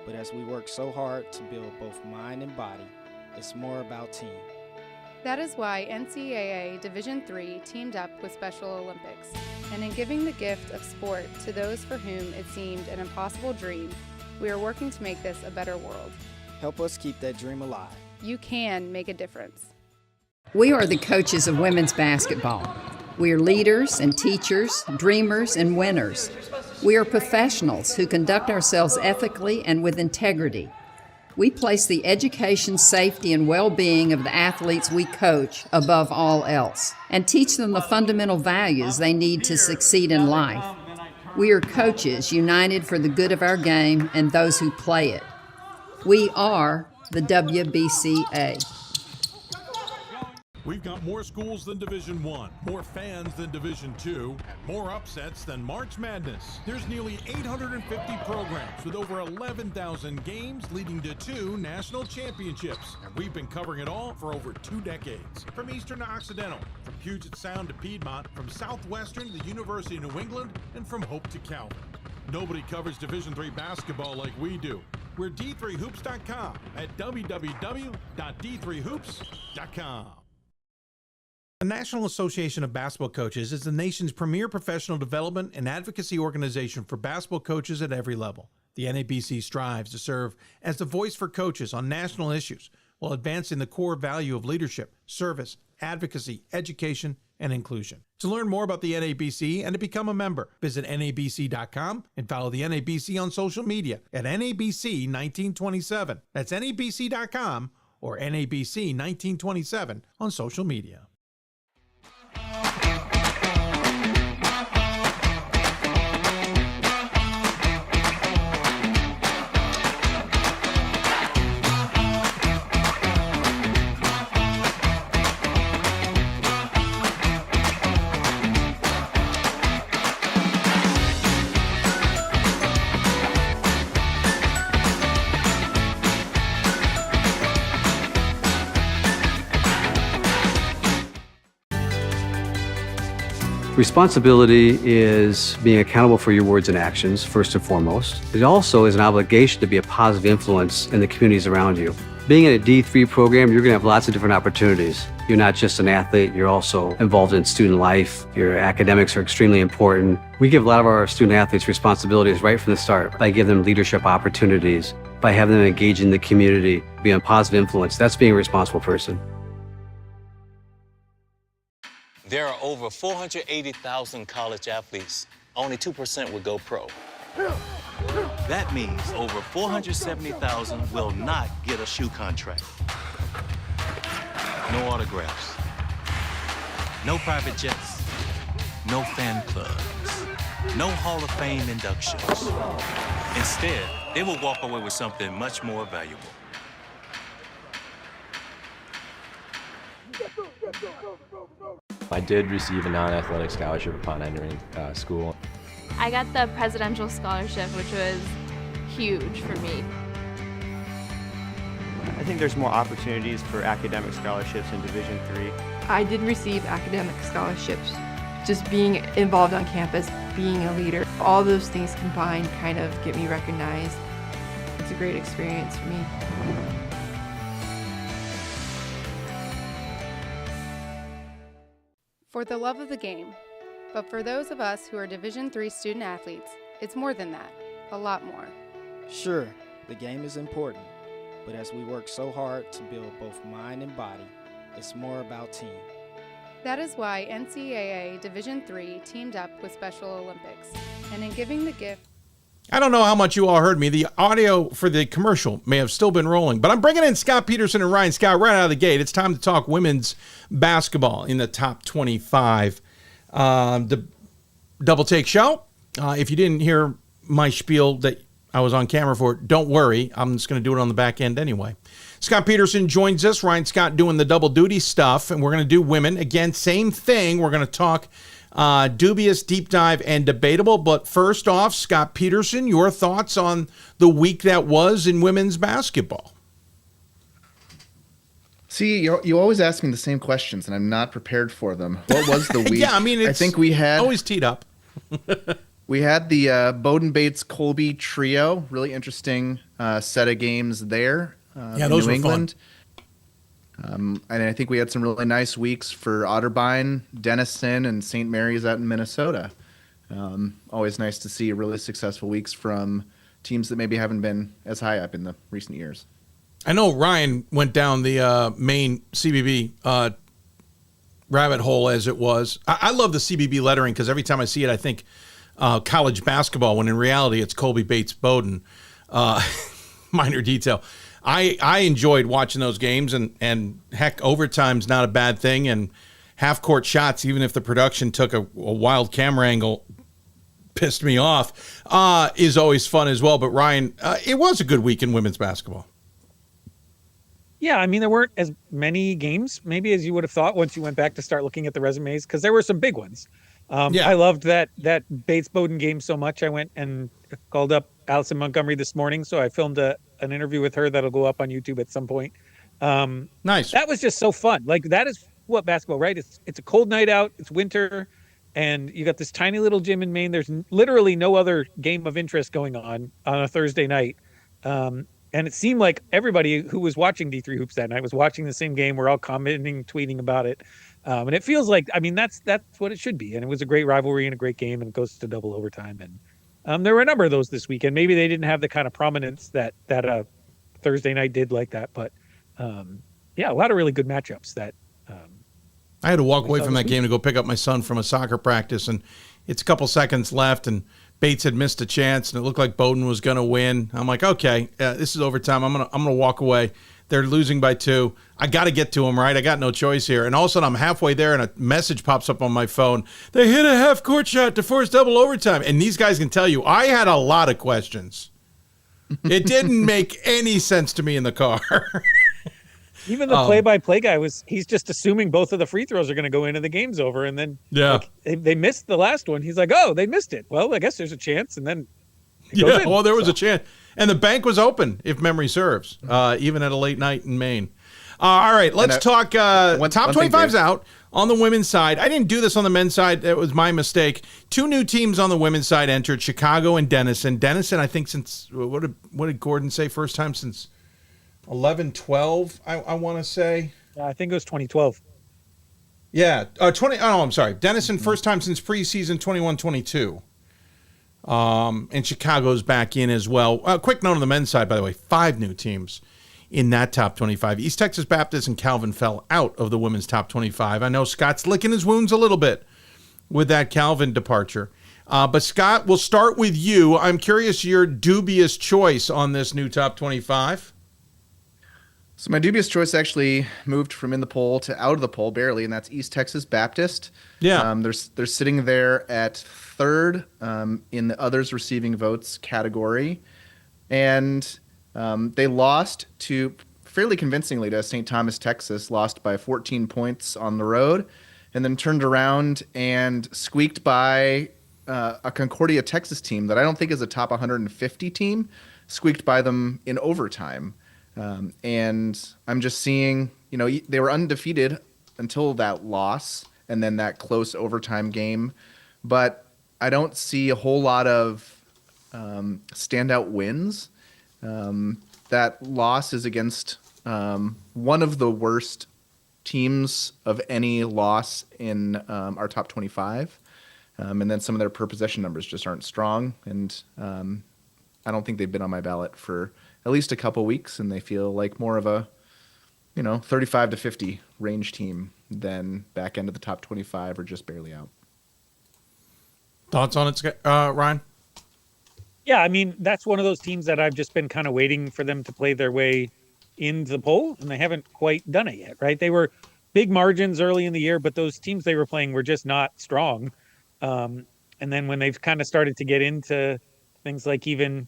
but as we work so hard to build both mind and body, it's more about team. That is why NCAA Division III teamed up with Special Olympics, and in giving the gift of sport to those for whom it seemed an impossible dream, we are working to make this a better world. Help us keep that dream alive. You can make a difference. We are the coaches of women's basketball. We are leaders and teachers, dreamers and winners. We are professionals who conduct ourselves ethically and with integrity. We place the education, safety, and well-being of the athletes we coach above all else and teach them the fundamental values they need to succeed in life. We are coaches united for the good of our game and those who play it. We are the WBCA. We've got more schools than Division I, more fans than Division II, more upsets than March Madness. There's nearly 850 programs with over 11,000 games leading to 2 national championships. And we've been covering it all for over 2 decades. From Eastern to Occidental, from Puget Sound to Piedmont, from Southwestern to the University of New England, and from Hope to Calvin. Nobody covers Division III basketball like we do. We're D3Hoops.com at www.d3hoops.com. The National Association of Basketball Coaches is the nation's premier professional development and advocacy organization for basketball coaches at every level. The NABC strives to serve as the voice for coaches on national issues while advancing the core value of leadership, service, advocacy, education, and inclusion. To learn more about the NABC and to become a member, visit NABC.com and follow the NABC on social media at NABC1927. That's NABC.com or NABC1927 on social media. Responsibility is being accountable for your words and actions, first and foremost. It also is an obligation to be a positive influence in the communities around you. Being in a D3 program, you're going to have lots of different opportunities. You're not just an athlete, you're also involved in student life. Your academics are extremely important. We give a lot of our student athletes responsibilities right from the start by giving them leadership opportunities, by having them engage in the community, be a positive influence. That's being a responsible person. There are over 480,000 college athletes. Only 2% would go pro. That means over 470,000 will not get a shoe contract. No autographs. No private jets. no fan clubs, no Hall of Fame inductions. Instead, they will walk away with something much more valuable. I did receive a non-athletic scholarship upon entering school. I got the presidential scholarship, which was huge for me. I think there's more opportunities for academic scholarships in Division III. I did receive academic scholarships. Just being involved on campus, being a leader, all those things combined kind of get me recognized. It's a great experience for me. For the love of the game. But for those of us who are Division III student athletes, it's more than that, a lot more. Sure, the game is important, but as we work so hard to build both mind and body, it's more about team. That is why NCAA Division III teamed up with Special Olympics, and in giving the gift. I don't know how much you all heard me. The audio for the commercial may have still been rolling, but I'm bringing in Scott Peterson and Ryan Scott right out of the gate. It's time to talk women's basketball in the top 25. The Double Take Show. If you didn't hear my spiel that I was on camera for, don't worry. I'm just going to do it on the back end anyway. Scott Peterson joins us. Ryan Scott doing the double duty stuff, and we're going to do women. Again, same thing. We're going to talk dubious, deep dive, and debatable. But first off, Scott Peterson, your thoughts on the week that was in women's basketball. See, you always ask me the same questions, and I'm not prepared for them. What was the week? Yeah, I mean, I think we had always teed up. We had the Bowden Bates Colby trio. Really interesting set of games there. Yeah, those New were England. Fun. And I think we had some really nice weeks for Otterbein, Denison, and St. Mary's out in Minnesota. Always nice to see really successful weeks from teams that maybe haven't been as high up in the recent years. I know Ryan went down the main CBB rabbit hole as it was. I love the CBB lettering because every time I see it, I think college basketball, when in reality it's Colby Bates Bowden. Minor detail. I enjoyed watching those games, and heck, overtime's not a bad thing, and half-court shots, even if the production took a wild camera angle, pissed me off, is always fun as well. But Ryan, it was a good week in women's basketball. Yeah, I mean, there weren't as many games maybe as you would have thought once you went back to start looking at the resumes, because there were some big ones. I loved that Bates Bowden game so much. I went and called up Allison Montgomery this morning, so I filmed an interview with her that'll go up on YouTube at some point. Nice. That was just so fun. Like, that is what basketball, right? It's a cold night out. It's winter, and you got this tiny little gym in Maine. There's literally no other game of interest going on a Thursday night. And it seemed like everybody who was watching D3 Hoops that night was watching the same game. We're all commenting, tweeting about it. And it feels like, I mean, that's what it should be. And it was a great rivalry and a great game, and it goes to double overtime. And there were a number of those this weekend. Maybe they didn't have the kind of prominence that Thursday night did like that. But yeah, a lot of really good matchups that I had to walk away from that game to go pick up my son from a soccer practice, and it's a couple seconds left, and Bates had missed a chance, and it looked like Bowden was going to win. I'm like, okay, this is overtime. I'm gonna walk away. They're losing by 2. I got to get to them, right? I got no choice here. And all of a sudden, I'm halfway there, and a message pops up on my phone. They hit a half-court shot to force double overtime. And these guys can tell you, I had a lot of questions. It didn't make any sense to me in the car. Even the play-by-play guy he's just assuming both of the free throws are going to go in and the game's over. And then they missed the last one. He's like, oh, they missed it. Well, I guess there's a chance. And then there was a chance. And the bank was open, if memory serves, even at a late night in Maine. All right, let's talk top 25's out on the women's side. I didn't do this on the men's side. It was my mistake. 2 new teams on the women's side entered, Chicago and Denison. Denison, I think since, what did Gordon say, first time since 11-12, I want to say. I think it was 2012. Yeah, I'm sorry. Denison, first time since preseason 21-22. And Chicago's back in as well. Quick note on the men's side, by the way, 5 new teams in that top 25. East Texas Baptist and Calvin fell out of the women's top 25. I know Scott's licking his wounds a little bit with that Calvin departure. But Scott, we'll start with you. I'm curious your dubious choice on this new top 25. So my dubious choice actually moved from in the poll to out of the poll barely, and that's East Texas Baptist. Yeah. They're sitting there at third in the others receiving votes category. And they lost fairly convincingly to St. Thomas, Texas, lost by 14 points on the road, and then turned around and squeaked by a Concordia, Texas team that I don't think is a top 150 team, squeaked by them in overtime. And I'm just seeing, they were undefeated until that loss and then that close overtime game. But I don't see a whole lot of standout wins. That loss is against one of the worst teams of any loss in our top 25. And then some of their per possession numbers just aren't strong. And I don't think they've been on my ballot for at least a couple weeks, and they feel like more of a, 35 to 50 range team than back end of the top 25 or just barely out. Thoughts on it, Ryan? Yeah, I mean, that's one of those teams that I've just been kind of waiting for them to play their way into the poll, and they haven't quite done it yet, right? They were big margins early in the year, but those teams they were playing were just not strong. And then when they've kind of started to get into things like even,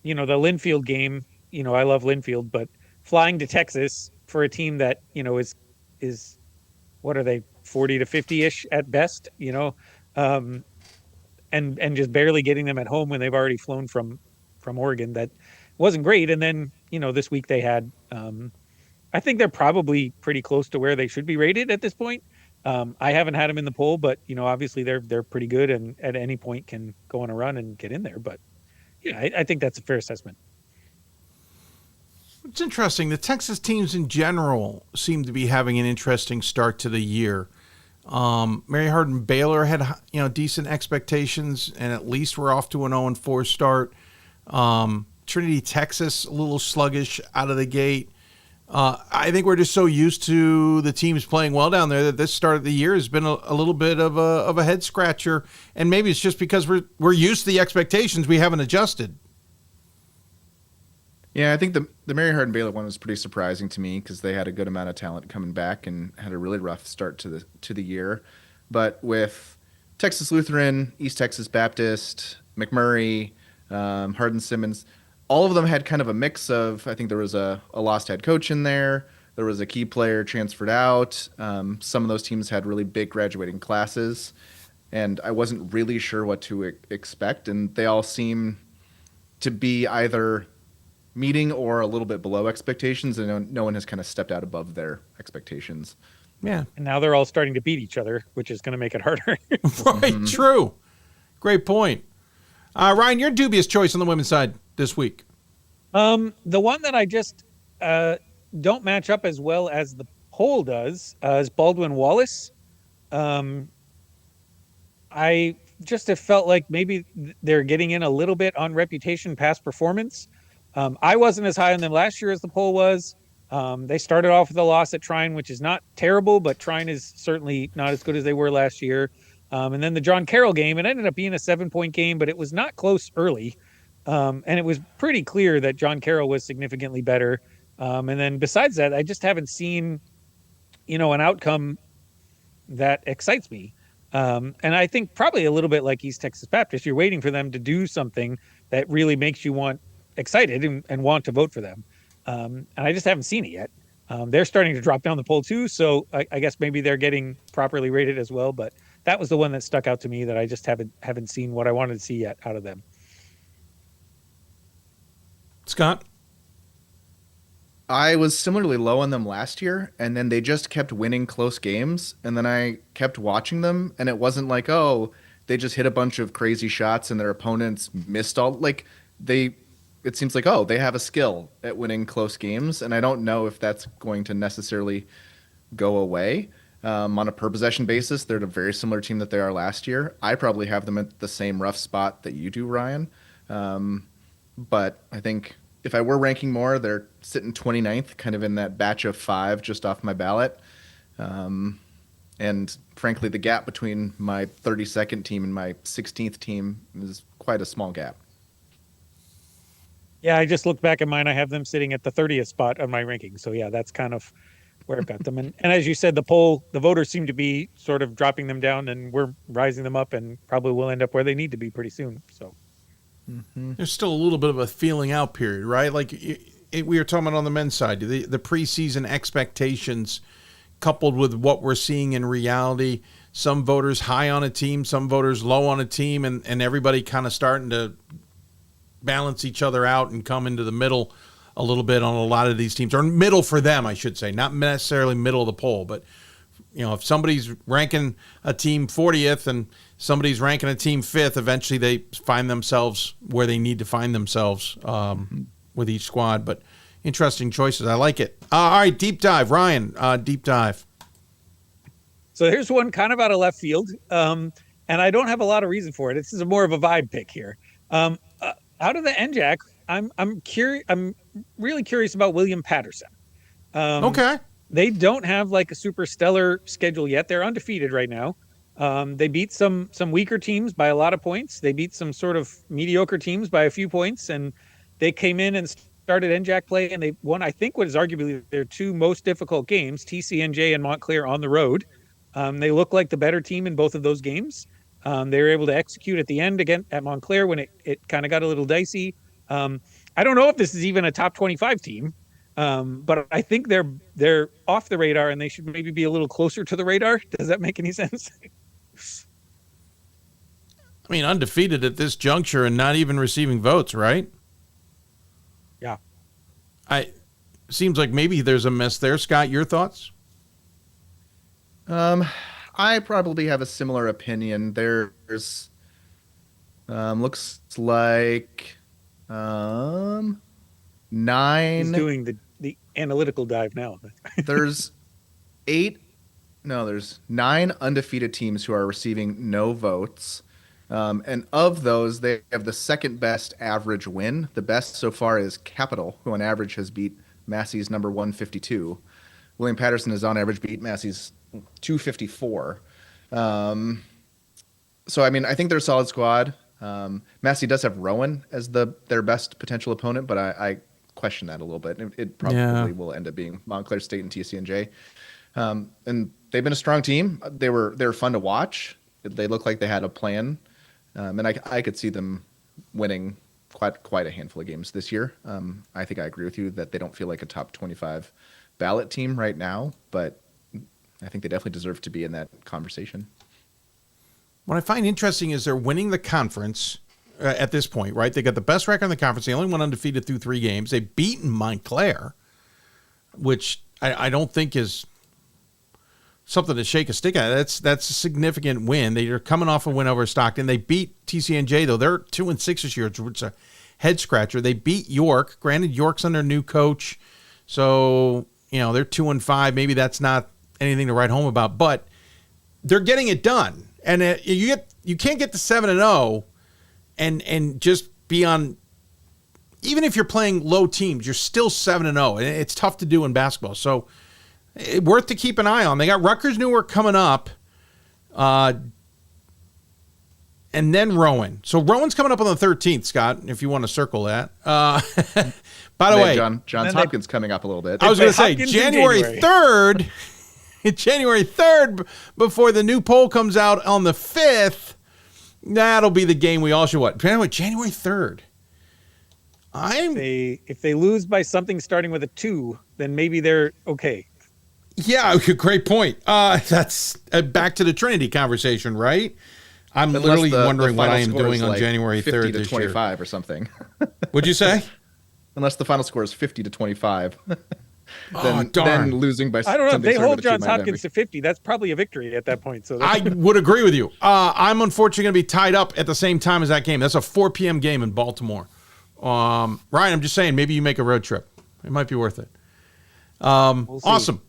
the Linfield game, I love Linfield, but flying to Texas for a team that, is what are they, 40 to 50-ish at best, and just barely getting them at home when they've already flown from Oregon, that wasn't great. And then, this week they had, I think they're probably pretty close to where they should be rated at this point. I haven't had them in the poll, but obviously they're pretty good and at any point can go on a run and get in there. But yeah, I think that's a fair assessment. It's interesting. The Texas teams in general seem to be having an interesting start to the year. Mary Hardin Baylor had decent expectations, and at least we're off to an 0-4 start. Trinity, Texas, a little sluggish out of the gate. I think we're just so used to the teams playing well down there that this start of the year has been a little bit of a head scratcher, and maybe it's just because we're used to the expectations, we haven't adjusted. Yeah, I think the Mary Hardin Baylor one was pretty surprising to me because they had a good amount of talent coming back and had a really rough start to the year. But with Texas Lutheran, East Texas Baptist, McMurray, Hardin Simmons, all of them had kind of a mix of, I think there was a lost head coach in there. There was a key player transferred out. Some of those teams had really big graduating classes, and I wasn't really sure what to expect. And they all seem to be either meeting or a little bit below expectations, and no one has kind of stepped out above their expectations. Yeah. And now they're all starting to beat each other, which is going to make it harder. Right, true. Great point. Ryan, your dubious choice on the women's side this week. The one that I just don't match up as well as the poll does is Baldwin Wallace. I just have felt like maybe they're getting in a little bit on reputation past performance. I wasn't as high on them last year as the poll was. They started off with a loss at Trine, which is not terrible, but Trine is certainly not as good as they were last year. And then the John Carroll game, it ended up being a 7-point game, but it was not close early. And it was pretty clear that John Carroll was significantly better. And then besides that, I just haven't seen, an outcome that excites me. And I think probably a little bit like East Texas Baptist, you're waiting for them to do something that really makes you excited and want to vote for them. And I just haven't seen it yet. They're starting to drop down the poll too. So I guess maybe they're getting properly rated as well. But that was the one that stuck out to me that I just haven't seen what I wanted to see yet out of them. Scott? I was similarly low on them last year, and then they just kept winning close games. And then I kept watching them, and it wasn't like, oh, they just hit a bunch of crazy shots and their opponents missed all. It seems like, oh, they have a skill at winning close games, and I don't know if that's going to necessarily go away. On a per-possession basis, they're a very similar team that they are last year. I probably have them at the same rough spot that you do, Ryan. But I think if I were ranking more, they're sitting 29th, kind of in that batch of 5 just off my ballot. And frankly, the gap between my 32nd team and my 16th team is quite a small gap. Yeah, I just looked back at mine. I have them sitting at the 30th spot on my ranking. So yeah, that's kind of where I've got them. And as you said, the voters seem to be sort of dropping them down, and we're rising them up, and probably will end up where they need to be pretty soon. So There's still a little bit of a feeling out period, right? Like we were talking about on the men's side, the preseason expectations coupled with what we're seeing in reality. Some voters high on a team, some voters low on a team, and everybody kind of starting to balance each other out and come into the middle a little bit on a lot of these teams, or middle for them, I should say, not necessarily middle of the poll, but if somebody's ranking a team 40th and somebody's ranking a team 5th, eventually they find themselves where they need to find themselves with each squad. But interesting choices. I like it. All right, deep dive. Ryan, deep dive. So here's one kind of out of left field, and I don't have a lot of reason for it. This is more of a vibe pick here. Out of the NJAC, I'm curious. I'm really curious about William Patterson. Okay. They don't have like a super stellar schedule yet. They're undefeated right now. They beat some weaker teams by a lot of points. They beat some sort of mediocre teams by a few points, and they came in and started NJAC play, and they won, I think, what is arguably their two most difficult games, TCNJ and Montclair on the road. They look like the better team in both of those games. They were able to execute at the end again at Montclair when it kind of got a little dicey. I don't know if this is even a top 25 team, but I think they're off the radar, and they should maybe be a little closer to the radar. Does that make any sense? I mean, undefeated at this juncture and not even receiving votes, right? Yeah. Seems like maybe there's a miss there. Scott, your thoughts? I probably have a similar opinion. There's looks like 9. He's doing the analytical dive now. There's 9 undefeated teams who are receiving no votes. And of those, they have the second best average win. The best so far is Capital, who on average has beat Massey's number 152. William Patterson has on average beat Massey's 254. So, I mean, I think they're a solid squad. Massey does have Rowan as their best potential opponent, but I question that a little bit. It probably will end up being Montclair State and TCNJ. And they've been a strong team. They were fun to watch. They look like they had a plan. And I could see them winning quite a handful of games this year. I think I agree with you that they don't feel like a top 25 ballot team right now, but I think they definitely deserve to be in that conversation. What I find interesting is they're winning the conference at this point, right? They got the best record in the conference. They only went undefeated through 3 games. They've beaten Montclair, which I don't think is something to shake a stick at. That's a significant win. They're coming off a win over Stockton. They beat TCNJ, though. They're 2-6 this year, which is a head scratcher. They beat York. Granted, York's under new coach, so they're 2-5. Maybe that's not anything to write home about, but they're getting it done. And you can't get to 7-0 and just be on. Even if you're playing low teams, you're still 7-0, and it's tough to do in basketball. So worth to keep an eye on. They got Rutgers Newark coming up, and then Rowan. So Rowan's coming up on the 13th, Scott, if you want to circle that. By the way, Johns Hopkins coming up a little bit. I was going to say January 3rd. January 3rd, before the new poll comes out on the 5th. That'll be the game we all should watch. January 3rd. If they lose by something starting with a 2, then maybe they're okay. Yeah, great point. That's back to the Trinity conversation, right? I'm literally wondering what I am doing on January 3rd this 25 year. Or something. What'd you say? Unless the final score is 50-25. Darn. Then losing by I don't know. If they hold Johns Hopkins Hopkins to 50, that's probably a victory at that point. So I would agree with you. I'm unfortunately going to be tied up at the same time as that game. That's a 4 p.m. game in Baltimore. Ryan, I'm just saying, maybe you make a road trip. It might be worth it. Awesome.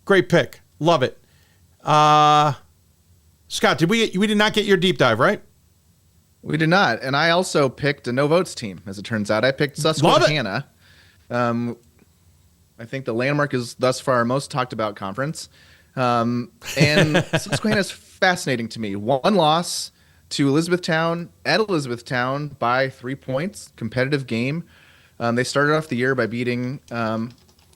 Great pick. Love it. Scott, we did not get your deep dive, right? We did not. And I also picked a no votes team, as it turns out. I picked Susquehanna. I think the Landmark is thus far our most talked about conference. And Susquehanna is fascinating to me. 1 loss to Elizabethtown at Elizabethtown by 3 points. Competitive game. They started off the year by beating kind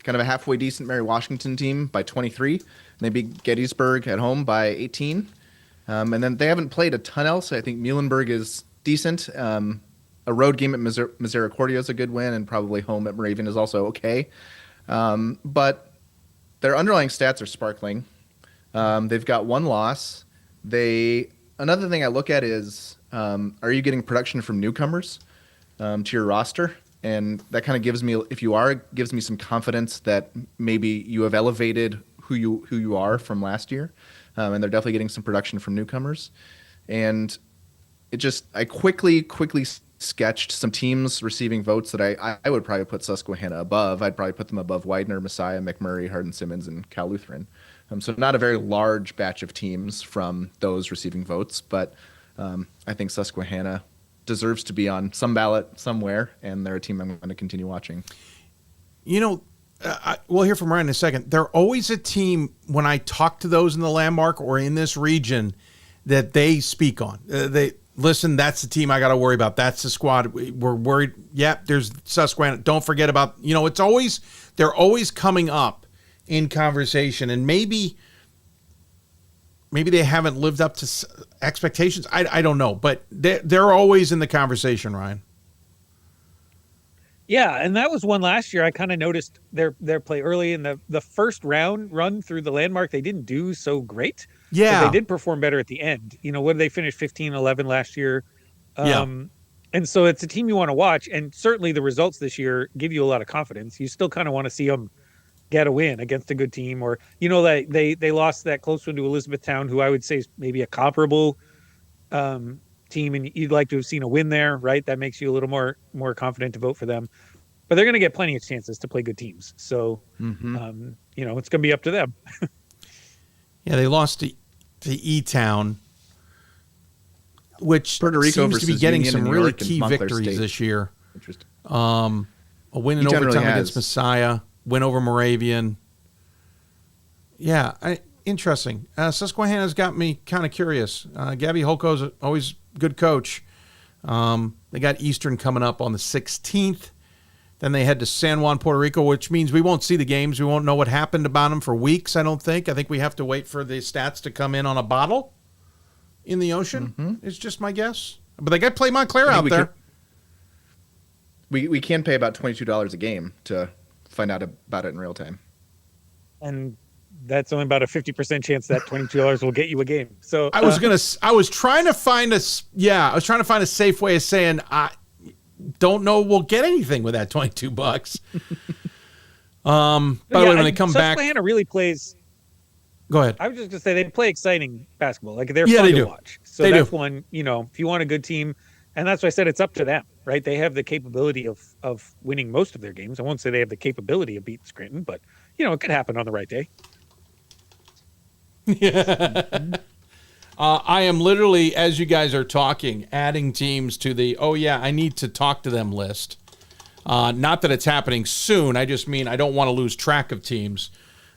of a halfway decent Mary Washington team by 23. And they beat Gettysburg at home by 18. And then they haven't played a ton else. I think Muhlenberg is decent. A road game at Misericordia is a good win, and probably home at Moravian is also okay. But their underlying stats are sparkling. They've got one loss. Another thing I look at is, are you getting production from newcomers to your roster? And that kind of gives me, if you are, it gives me some confidence that maybe you have elevated who you are from last year. And they're definitely getting some production from newcomers. And I quickly sketched some teams receiving votes that I would probably put Susquehanna above. I'd probably put them above Widener, Messiah, McMurray, Hardin-Simmons, and Cal Lutheran. So not a very large batch of teams from those receiving votes, but I think Susquehanna deserves to be on some ballot somewhere, and they're a team I'm going to continue watching. We'll hear from Ryan in a second. They're always a team, when I talk to those in the Landmark or in this region, that they speak on. Listen, that's the team I got to worry about. That's the squad. We're worried. Yep, there's Susquehanna. Don't forget about, they're always coming up in conversation, and maybe they haven't lived up to expectations. I don't know, but they're always in the conversation, Ryan. Yeah, and that was one last year. I kind of noticed their play early in the first round run through the Landmark. They didn't do so great. Yeah. But they did perform better at the end. What did they finish? 15-11 last year. And so it's a team you want to watch. And certainly the results this year give you a lot of confidence. You still kind of want to see them get a win against a good team, or, they lost that close one to Elizabethtown, who I would say is maybe a comparable team, and you'd like to have seen a win there, right? That makes you a little more confident to vote for them. But they're going to get plenty of chances to play good teams. So, it's going to be up to them. Yeah, they lost to E-Town, which Puerto Rico seems to be getting Union some really key victories State. this year. Interesting. A win in E-Town overtime really against Messiah, win over Moravian. Yeah, interesting. Susquehanna's got me kind of curious. Gabby Holko's always a good coach. They got Eastern coming up on the 16th. Then they head to San Juan, Puerto Rico, which means we won't see the games. We won't know what happened about them for weeks, I don't think. I think we have to wait for the stats to come in on a bottle in the ocean, is just my guess. But they got to play Montclair out there. We can pay about $22 a game to find out about it in real time. And that's only about a 50% chance that $22 will get you a game. So I was trying to find a safe way of saying I don't know we'll get anything with that $22. By the way, when they come back, Susquehanna really plays. Go ahead. I was just gonna say they play exciting basketball. Like they're fun to watch. So that's one. If you want a good team, and that's why I said it's up to them, right? They have the capability of winning most of their games. I won't say they have the capability of beating Scranton, but it could happen on the right day. Yeah. I am literally, as you guys are talking, adding teams to the, I need to talk to them list. Not that it's happening soon. I just mean I don't want to lose track of teams.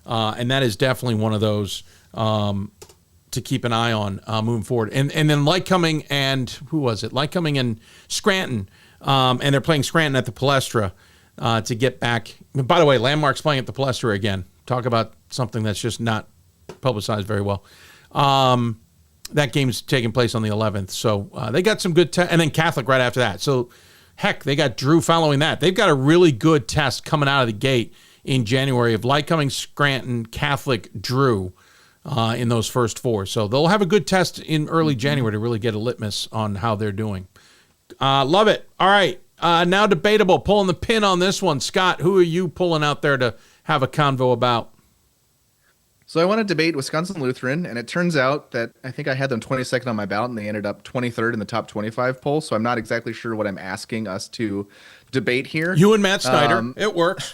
And that is definitely one of those to keep an eye on moving forward. And then Lycoming and, who was it? Lycoming and Scranton. And they're playing Scranton at the Palestra to get back. By the way, Landmark's playing at the Palestra again. Talk about something that's just not publicized very well. That game's taking place on the 11th. So they got some good and then Catholic right after that. So, heck, they got Drew following that. They've got a really good test coming out of the gate in January of Lycoming, Scranton, Catholic, Drew in those first four. So they'll have a good test in early January to really get a litmus on how they're doing. Love it. All right. Now debatable. Pulling the pin on this one. Scott, who are you pulling out there to have a convo about? So I want to debate Wisconsin Lutheran, and it turns out that I think I had them 22nd on my ballot, and they ended up 23rd in the top 25 poll. So I'm not exactly sure what I'm asking us to debate here. You and Matt Snyder. It works.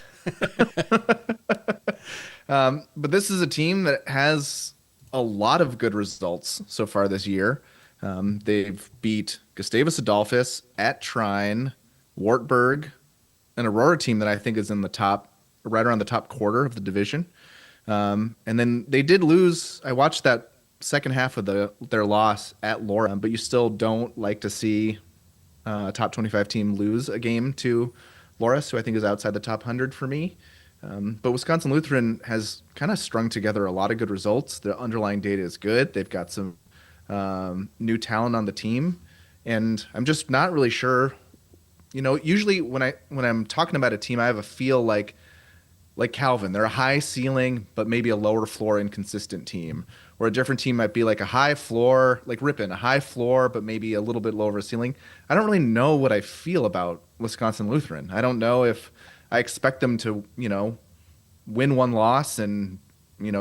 But this is a team that has a lot of good results so far this year. They've beat Gustavus Adolphus, at Trine, Wartburg, an Aurora team that I think is in the top, right around the top quarter of the division. And then they did lose. I watched that second half of their loss at Laura, but you still don't like to see a top 25 team lose a game to Loras, who I think is outside the top 100 for me. But Wisconsin Lutheran has kind of strung together a lot of good results. The underlying data is good. They've got some new talent on the team, and I'm just not really sure. Usually when I'm talking about a team, I have a feel like Calvin. They're a high ceiling, but maybe a lower floor inconsistent team. Or a different team might be like a high floor, like Ripon, a high floor, but maybe a little bit lower ceiling. I don't really know what I feel about Wisconsin Lutheran. I don't know if I expect them to, win one loss and,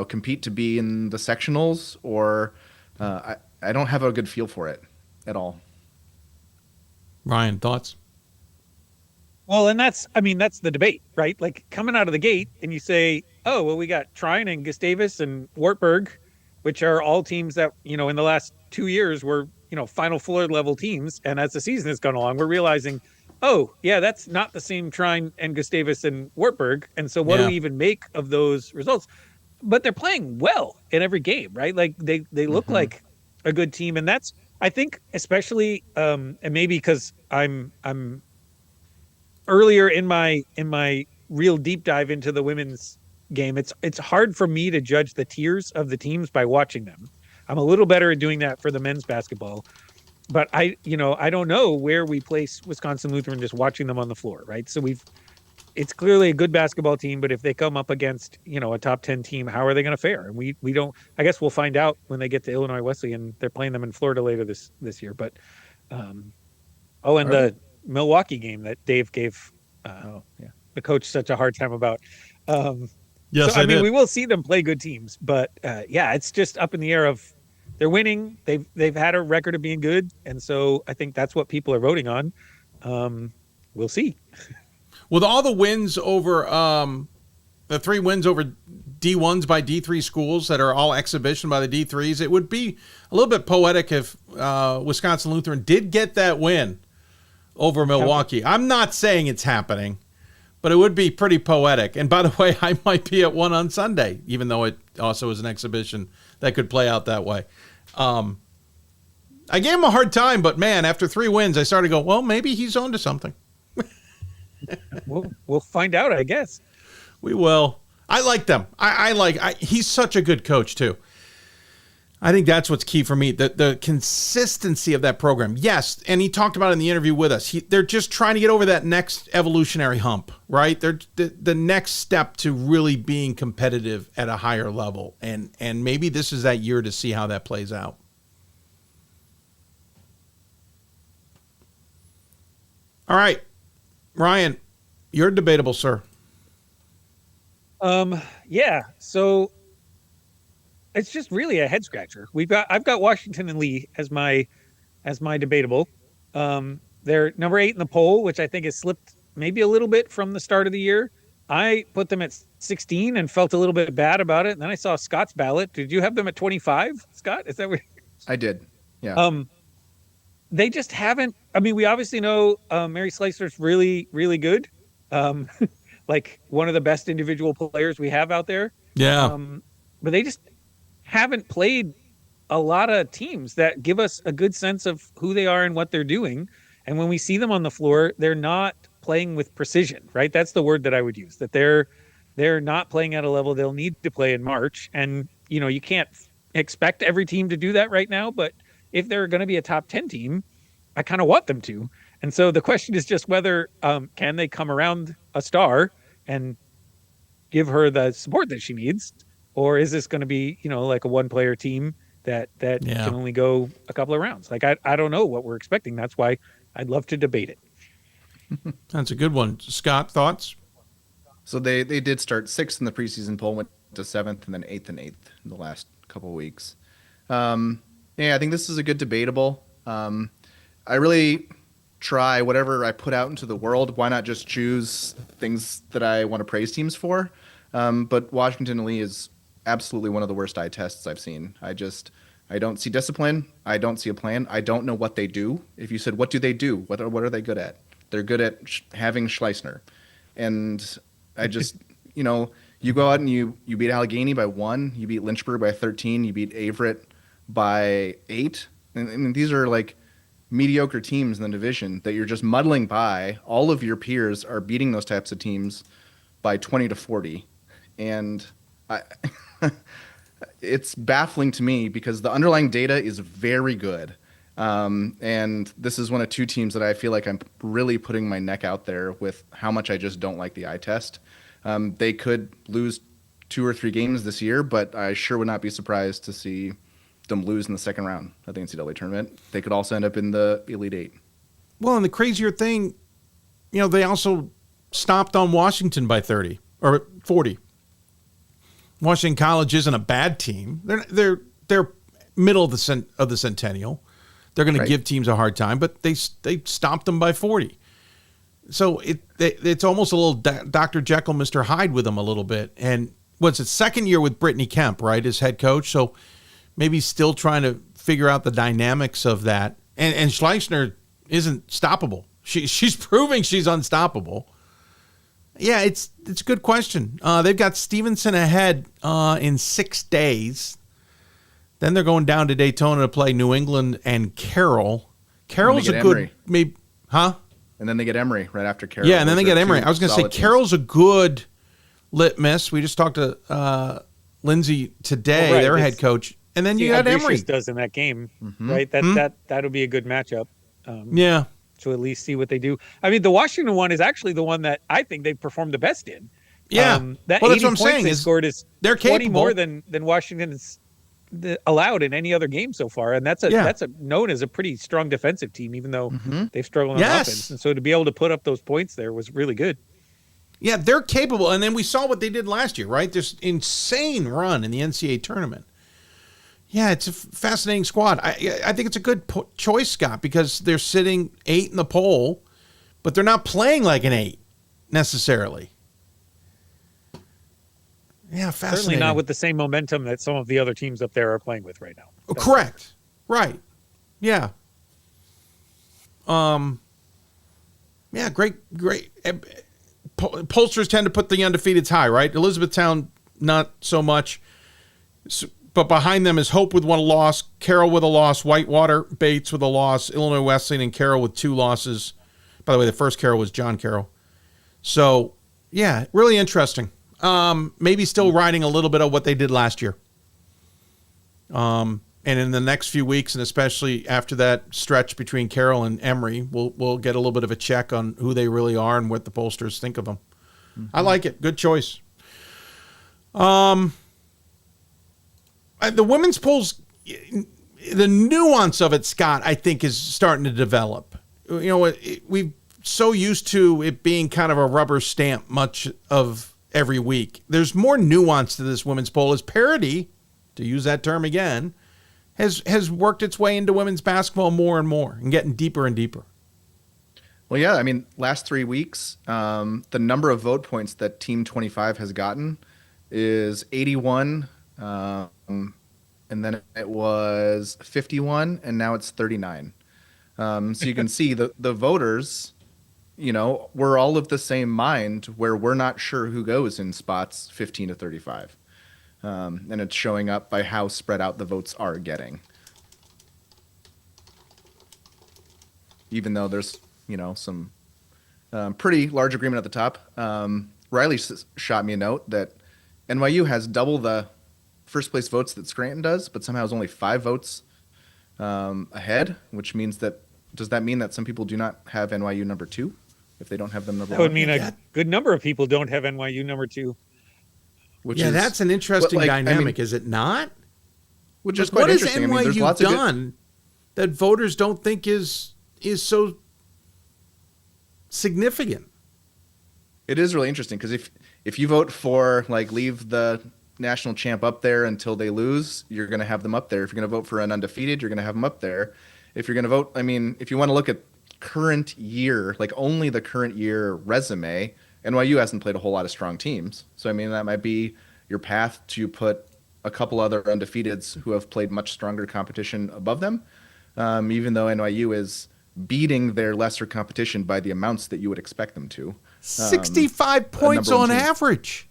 compete to be in the sectionals, or I don't have a good feel for it at all. Ryan, thoughts? Well, and that's the debate, right? Like coming out of the gate and you say, oh, well, we got Trine and Gustavus and Wartburg, which are all teams that, in the last 2 years were, Final Four level teams. And as the season has gone along, we're realizing, oh, yeah, that's not the same Trine and Gustavus and Wartburg. And so what do we even make of those results? But they're playing well in every game, right? Like they look like a good team. And that's, I think, especially, and maybe because I'm earlier in my real deep dive into the women's game, it's hard for me to judge the tiers of the teams by watching them. I'm a little better at doing that for the men's basketball, but I don't know where we place Wisconsin Lutheran just watching them on the floor, right? So it's clearly a good basketball team, but if they come up against, a top 10 team, how are they going to fare? And we don't, I guess we'll find out when they get to Illinois Wesleyan. They're playing them in Florida later this year, but the Milwaukee game that Dave gave the coach such a hard time about. Yes, so, I mean, we will see them play good teams, but it's just up in the air of they're winning. They've had a record of being good, and so I think that's what people are voting on. We'll see. With all the wins over the 3 wins over D1s by D3 schools that are all exhibition by the D3s, it would be a little bit poetic if Wisconsin Lutheran did get that win over Milwaukee. I'm not saying it's happening, but it would be pretty poetic. And by the way, I might be at one on Sunday, even though it also is an exhibition that could play out that way. I gave him a hard time, but man, after 3 wins, I started to go, well, maybe he's on to something. We'll find out, I guess. We will. I like them. He's such a good coach too. I think that's what's key for me. The consistency of that program. Yes, and he talked about it in the interview with us. They're just trying to get over that next evolutionary hump, right? They're the next step to really being competitive at a higher level. And maybe this is that year to see how that plays out. All right. Ryan, you're debatable, sir. So it's just really a head scratcher. I've got Washington and Lee as my debatable. They're number 8 in the poll, which I think has slipped maybe a little bit from the start of the year. I put them at 16 and felt a little bit bad about it. And then I saw Scott's ballot. Did you have them at 25, Scott? Is that what I did? Yeah. They just haven't. I mean, we obviously know Mary Slicer's really, really good. Like one of the best individual players we have out there. Yeah. But they just haven't played a lot of teams that give us a good sense of who they are and what they're doing. And when we see them on the floor, they're not playing with precision, right? That's the word that I would use, that they're not playing at a level they'll need to play in March. And, you can't expect every team to do that right now, but if they're going to be a top 10 team, I kind of want them to. And so the question is just whether can they come around a star and give her the support that she needs, or is this going to be, like a one-player team that can only go a couple of rounds? Like, I don't know what we're expecting. That's why I'd love to debate it. That's a good one. Scott, thoughts? So they did start 6th in the preseason poll, went to 7th, and then 8th and 8th in the last couple of weeks. I think this is a good debatable. I really try whatever I put out into the world. Why not just choose things that I want to praise teams for? But Washington and Lee is absolutely one of the worst eye tests I've seen. I don't see discipline. I don't see a plan. I don't know what they do. If you said, what do they do? What are they good at? They're good at having Schleissner. And I just, you go out and you beat Allegheny by 1, you beat Lynchburg by 13, you beat Averett by 8. And these are like mediocre teams in the division that you're just muddling by. All of your peers are beating those types of teams by 20 to 40. And it's baffling to me because the underlying data is very good. And this is one of two teams that I feel like I'm really putting my neck out there with how much I just don't like the eye test. They could lose 2 or 3 games this year, but I sure would not be surprised to see them lose in the second round of the NCAA tournament. They could also end up in the Elite Eight. Well, and the crazier thing, they also stopped on Washington by 30 or 40. Washington College isn't a bad team. They're middle of the Centennial. They're going to give teams a hard time, but they stopped them by 40. So it's almost a little Dr. Jekyll, Mr. Hyde with them a little bit. And what's it, second year with Brittany Kemp, right, as head coach? So maybe still trying to figure out the dynamics of that. And Schleichner isn't stoppable. She's proving she's unstoppable. Yeah, it's a good question. They've got Stevenson ahead in 6 days. Then they're going down to Daytona to play New England and Carroll. Carroll's a good, maybe, huh? And then they get Emory right after Carroll. Yeah, and then they get Emory. I was going to say Carroll's a good litmus. We just talked to Lindsay today, their head coach, and then you got Emory. Does in that game, right? That'll be a good matchup. Yeah. To at least see what they do. I mean, the Washington one is actually the one that I think they performed the best in. Yeah, that well, 80 that's what I'm points saying. They scored is they're 20 capable. more than Washington is allowed in any other game so far, and that's known as a pretty strong defensive team, even though they've struggled on offense. And so to be able to put up those points there was really good. Yeah, they're capable, and then we saw what they did last year, right? This insane run in the NCAA tournament. Yeah, it's a fascinating squad. I think it's a good choice, Scott, because they're sitting 8 in the poll, but they're not playing like an 8 necessarily. Yeah, fascinating. Certainly not with the same momentum that some of the other teams up there are playing with right now. Correct. Right. Yeah. Yeah, great. Pollsters tend to put the undefeateds high, right? Elizabethtown, not so much. But behind them is Hope with 1 loss, Carroll with a loss, Whitewater, Bates with a loss, Illinois Wesleyan, and Carroll with 2 losses. By the way, the first Carroll was John Carroll. So, yeah, really interesting. Maybe still riding a little bit of what they did last year. And in the next few weeks, and especially after that stretch between Carroll and Emory, we'll get a little bit of a check on who they really are and what the pollsters think of them. I like it. Good choice. The women's polls, the nuance of it, Scott, I think is starting to develop. We've so used to it being kind of a rubber stamp much of every week. There's more nuance to this women's poll as parity, to use that term again, has worked its way into women's basketball more and more and getting deeper and deeper. Well, yeah, I mean, last 3 weeks, the number of vote points that Team 25 has gotten is 81, and then it was 51, and now it's 39. So you can see the voters, we're all of the same mind where we're not sure who goes in spots 15 to 35. And it's showing up by how spread out the votes are getting. Even though there's, some pretty large agreement at the top. Riley shot me a note that NYU has double the first place votes that Scranton does, but somehow is only 5 votes ahead, which means does that mean that some people do not have NYU number 2 if they don't have them number 1? That would mean a good number of people don't have NYU number 2. That's an interesting dynamic, is it not? Which is quite interesting. What has NYU done that voters don't think is so significant? It is really interesting because if you vote for leave the national champ up there until they lose, you're going to have them up there. If you're going to vote for an undefeated, you're going to have them up there. If you're going to vote, if you want to look at current year, only the current year resume, NYU hasn't played a whole lot of strong teams. So, that might be your path to put a couple other undefeateds who have played much stronger competition above them, even though NYU is beating their lesser competition by the amounts that you would expect them to. 65 points on average.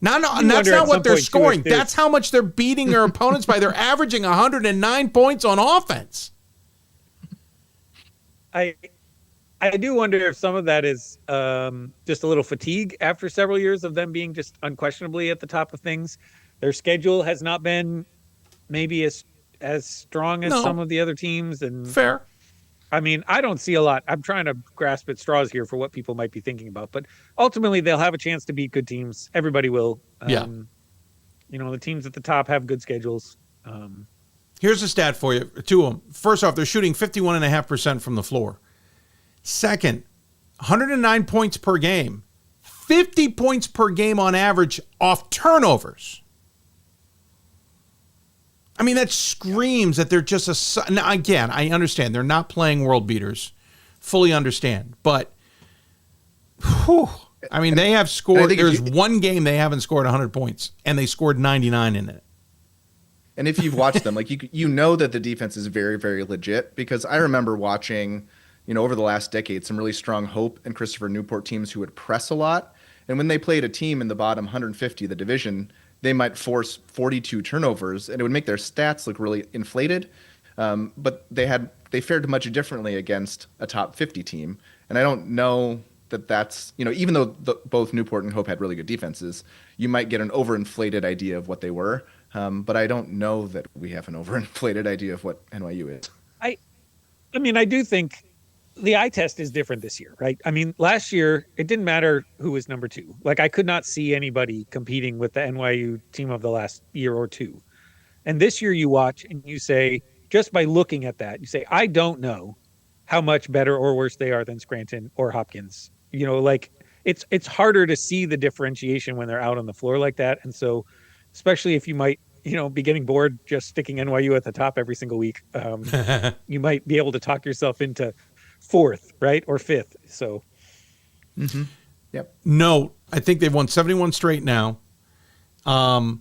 No, that's not what they're scoring. That's how much they're beating their opponents by. They're averaging 109 points on offense. I do wonder if some of that is just a little fatigue after several years of them being just unquestionably at the top of things. Their schedule has not been maybe as strong as some of the other teams. And fair. I mean, I don't see a lot. I'm trying to grasp at straws here for what people might be thinking about, but ultimately they'll have a chance to beat good teams. Everybody will. The teams at the top have good schedules. Here's a stat for you, two of them. First off, they're shooting 51.5% from the floor. Second, 109 points per game, 50 points per game on average off turnovers. I mean, that screams that they're just now, again, I understand they're not playing world beaters. Fully understand. But, I mean, they have scored. There's one game they haven't scored 100 points, and they scored 99 in it. And if you've watched them, like you know that the defense is very, very legit, because I remember watching, over the last decade, some really strong Hope and Christopher Newport teams who would press a lot. And when they played a team in the bottom 150 of the division, they might force 42 turnovers, and it would make their stats look really inflated. But they fared much differently against a top 50 team. And I don't know that's, even though both Newport and Hope had really good defenses, you might get an overinflated idea of what they were. But I don't know that we have an overinflated idea of what NYU is. I mean, I do think the eye test is different this year, right? I mean, last year, it didn't matter who was number 2. Like, I could not see anybody competing with the NYU team of the last year or two. And this year you watch and you say, just by looking at that, you say, I don't know how much better or worse they are than Scranton or Hopkins. It's harder to see the differentiation when they're out on the floor like that. And so, especially if you might, be getting bored just sticking NYU at the top every single week, you might be able to talk yourself into 4th, right? Or 5th. So, Yep. No, I think they've won 71 straight now. To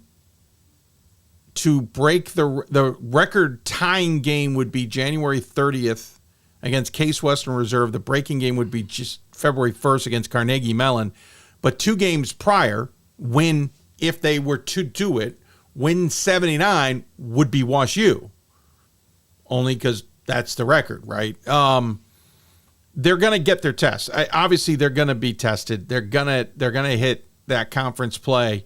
break the record tying game would be January 30th against Case Western Reserve. The breaking game would be just February 1st against Carnegie Mellon. But 2 games prior, if they were to do it, win 79 would be Wash U. Only because that's the record, right? They're going to get their tests. Obviously, they're going to be tested. They're going to hit that conference play.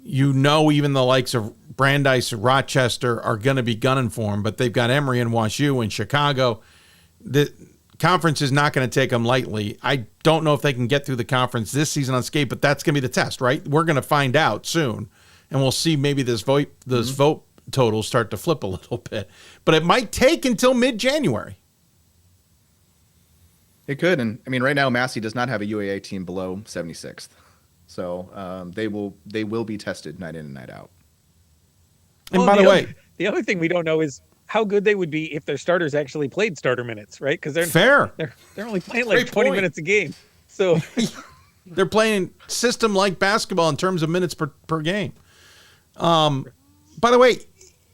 Even the likes of Brandeis or Rochester are going to be gunning for them, but they've got Emory and Wash U in Chicago. The conference is not going to take them lightly. I don't know if they can get through the conference this season unscathed, but that's going to be the test, right? We're going to find out soon, and we'll see maybe this vote totals start to flip a little bit. But it might take until mid-January. It could, and I mean, right now Massey does not have a UAA team below 76th, so they will be tested night in and night out. And by the way, the other thing we don't know is how good they would be if their starters actually played starter minutes, right? Because they're only playing like 20 minutes a game, so they're playing system-like basketball in terms of minutes per game. By the way,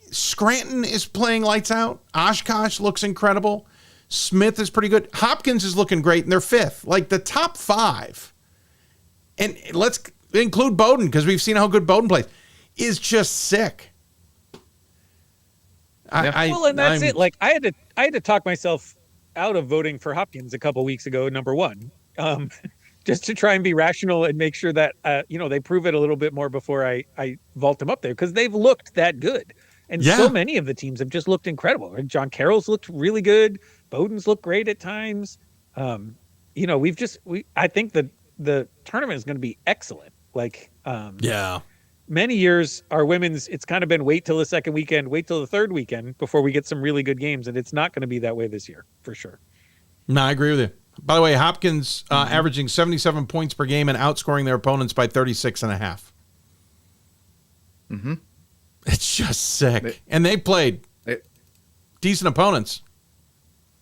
Scranton is playing lights out. Oshkosh looks incredible. Smith is pretty good. Hopkins is looking great, and they're 5th. Like, the top 5, and let's include Bowdoin because we've seen how good Bowdoin plays, is just sick. And that's it. Like, I had to talk myself out of voting for Hopkins a couple weeks ago, number 1, just to try and be rational and make sure that they prove it a little bit more before I vault them up there, because they've looked that good. And so many of the teams have just looked incredible. Right? John Carroll's looked really good. Bowdoin's looked great at times. I think the tournament is going to be excellent. Like, many years our women's, it's kind of been wait till the second weekend, wait till the third weekend before we get some really good games. And it's not going to be that way this year for sure. No, I agree with you. By the way, Hopkins averaging 77 points per game and outscoring their opponents by 36.5. Mm-hmm. It's just sick. And they played decent opponents.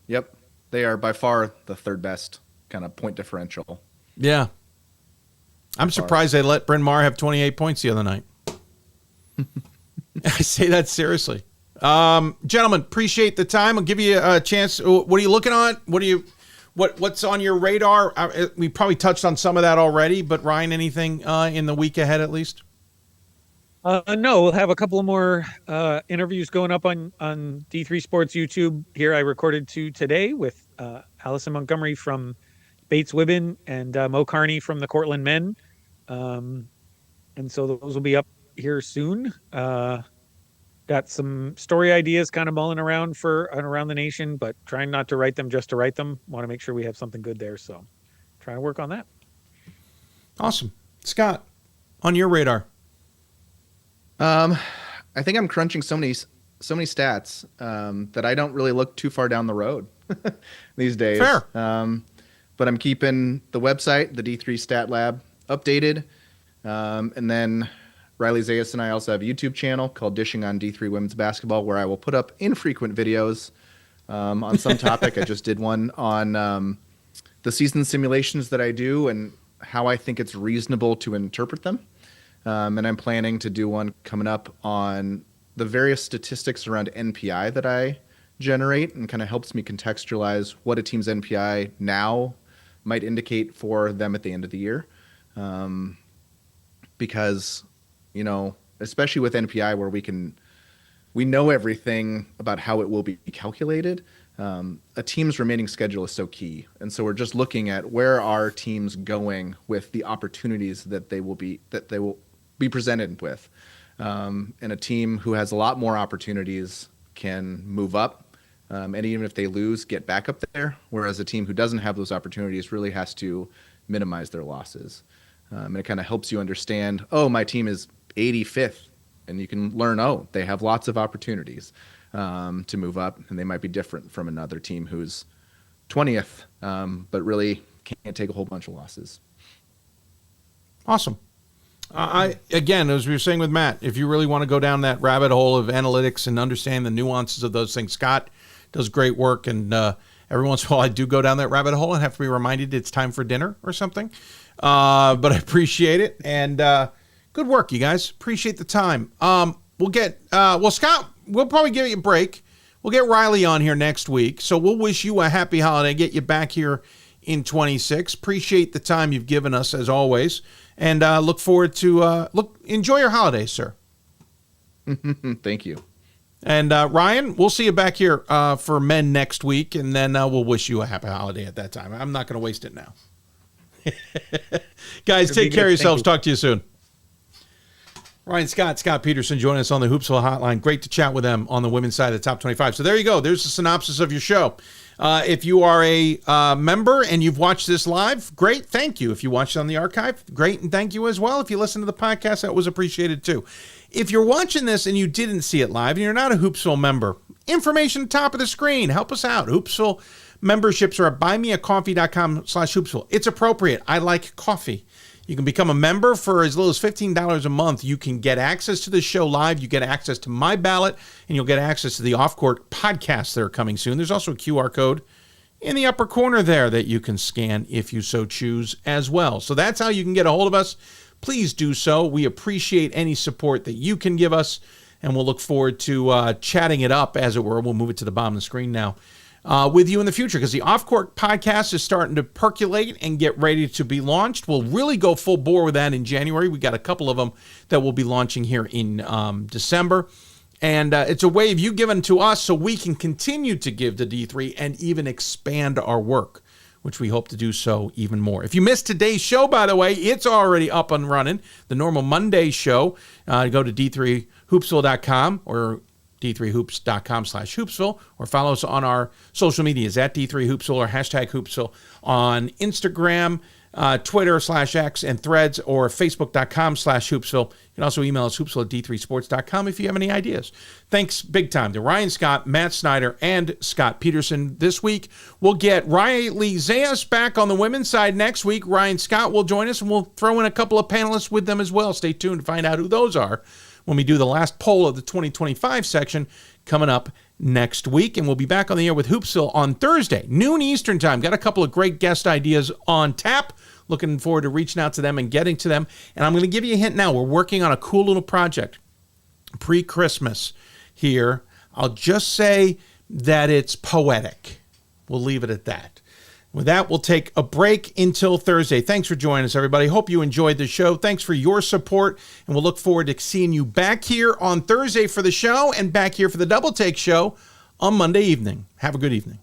Yep. They are by far the 3rd best kind of point differential. Yeah. I'm surprised they let Bryn Mawr have 28 points the other night. I say that seriously. Gentlemen, appreciate the time. I'll give you a chance. What are you looking on? What's on your radar? We probably touched on some of that already, but Ryan, anything in the week ahead at least? No, we'll have a couple more interviews going up on D3 Sports YouTube. Here I recorded 2 today with Allison Montgomery from Bates Women and Mo Carney from the Cortland Men. And so those will be up here soon. Got some story ideas kind of mulling around around the nation, but trying not to write them just to write them. Want to make sure we have something good there. So trying to work on that. Awesome. Scott, on your radar. I think I'm crunching so many stats that I don't really look too far down the road these days. Fair. But I'm keeping the website, the D3 Stat Lab, updated. And then Riley Zayas and I also have a YouTube channel called Dishing on D3 Women's Basketball, where I will put up infrequent videos on some topic. I just did one on the season simulations that I do and how I think it's reasonable to interpret them. And I'm planning to do one coming up on the various statistics around NPI that I generate, and kind of helps me contextualize what a team's NPI now might indicate for them at the end of the year. Because, you know, especially with NPI where we know everything about how it will be calculated, a team's remaining schedule is so key. And so we're just looking at where are teams going with the opportunities that they will be presented with. And a team who has a lot more opportunities can move up, and even if they lose, get back up there, whereas a team who doesn't have those opportunities really has to minimize their losses. And it kind of helps you understand, oh, my team is 85th, and you can learn, oh, they have lots of opportunities to move up, and they might be different from another team who's 20th, but really can't take a whole bunch of losses. Awesome. Again, as we were saying with Matt, if you really want to go down that rabbit hole of analytics and understand the nuances of those things, Scott does great work. And every once in a while, I do go down that rabbit hole and have to be reminded it's time for dinner or something. But I appreciate it. And good work, you guys. Appreciate the time. We'll get, Scott, we'll probably give you a break. We'll get Riley on here next week. So we'll wish you a happy holiday, get you back here in 26. Appreciate the time you've given us, as always. And look forward to enjoy your holidays, sir. Thank you. And Ryan, we'll see you back here for men next week, and then we'll wish you a happy holiday at that time. I'm not going to waste it now. Guys, take care of yourselves. Talk to you soon. Ryan Scott Peterson joining us on the Hoopsville Hotline. Great to chat with them on the women's side of the top 25. So there you go. There's the synopsis of your show. If you are a member and you've watched this live, great. Thank you. If you watched it on the archive, great. And thank you as well. If you listen to the podcast, that was appreciated too. If you're watching this and you didn't see it live and you're not a Hoopsville member, information at the top of the screen. Help us out. Hoopsville memberships are at buymeacoffee.com/Hoopsville. It's appropriate. I like coffee. You can become a member for as little as $15 a month. You can get access to the show live. You get access to my ballot, and you'll get access to the off-court podcasts that are coming soon. There's also a QR code in the upper corner there that you can scan if you so choose as well. So that's how you can get a hold of us. Please do so. We appreciate any support that you can give us, and we'll look forward to chatting it up, as it were. We'll move it to the bottom of the screen now. With you in the future, because the Off-Court podcast is starting to percolate and get ready to be launched. We'll really go full bore with that in January. We got a couple of them that we'll be launching here in December. And it's a way of you giving to us so we can continue to give to D3 and even expand our work, which we hope to do so even more. If you missed today's show, by the way, it's already up and running. The normal Monday show, go to d3hoopsville.com or d3hoops.com/Hoopsville, or follow us on our social medias at D3Hoopsville or hashtag Hoopsville on Instagram, Twitter/X, and Threads, or Facebook.com/Hoopsville. You can also email us hoopsville@d3sports.com if you have any ideas. Thanks big time to Ryan Scott, Matt Snyder, and Scott Peterson this week. We'll get Riley Zayas back on the women's side next week. Ryan Scott will join us, and we'll throw in a couple of panelists with them as well. Stay tuned to find out who those are when we do the last poll of the 2025 section coming up next week. And we'll be back on the air with Hoopsville on Thursday, noon Eastern time. Got a couple of great guest ideas on tap. Looking forward to reaching out to them and getting to them. And I'm going to give you a hint now. We're working on a cool little project pre-Christmas here. I'll just say that it's poetic. We'll leave it at that. With that, we'll take a break until Thursday. Thanks for joining us, everybody. Hope you enjoyed the show. Thanks for your support, and we'll look forward to seeing you back here on Thursday for the show and back here for the Double Take show on Monday evening. Have a good evening.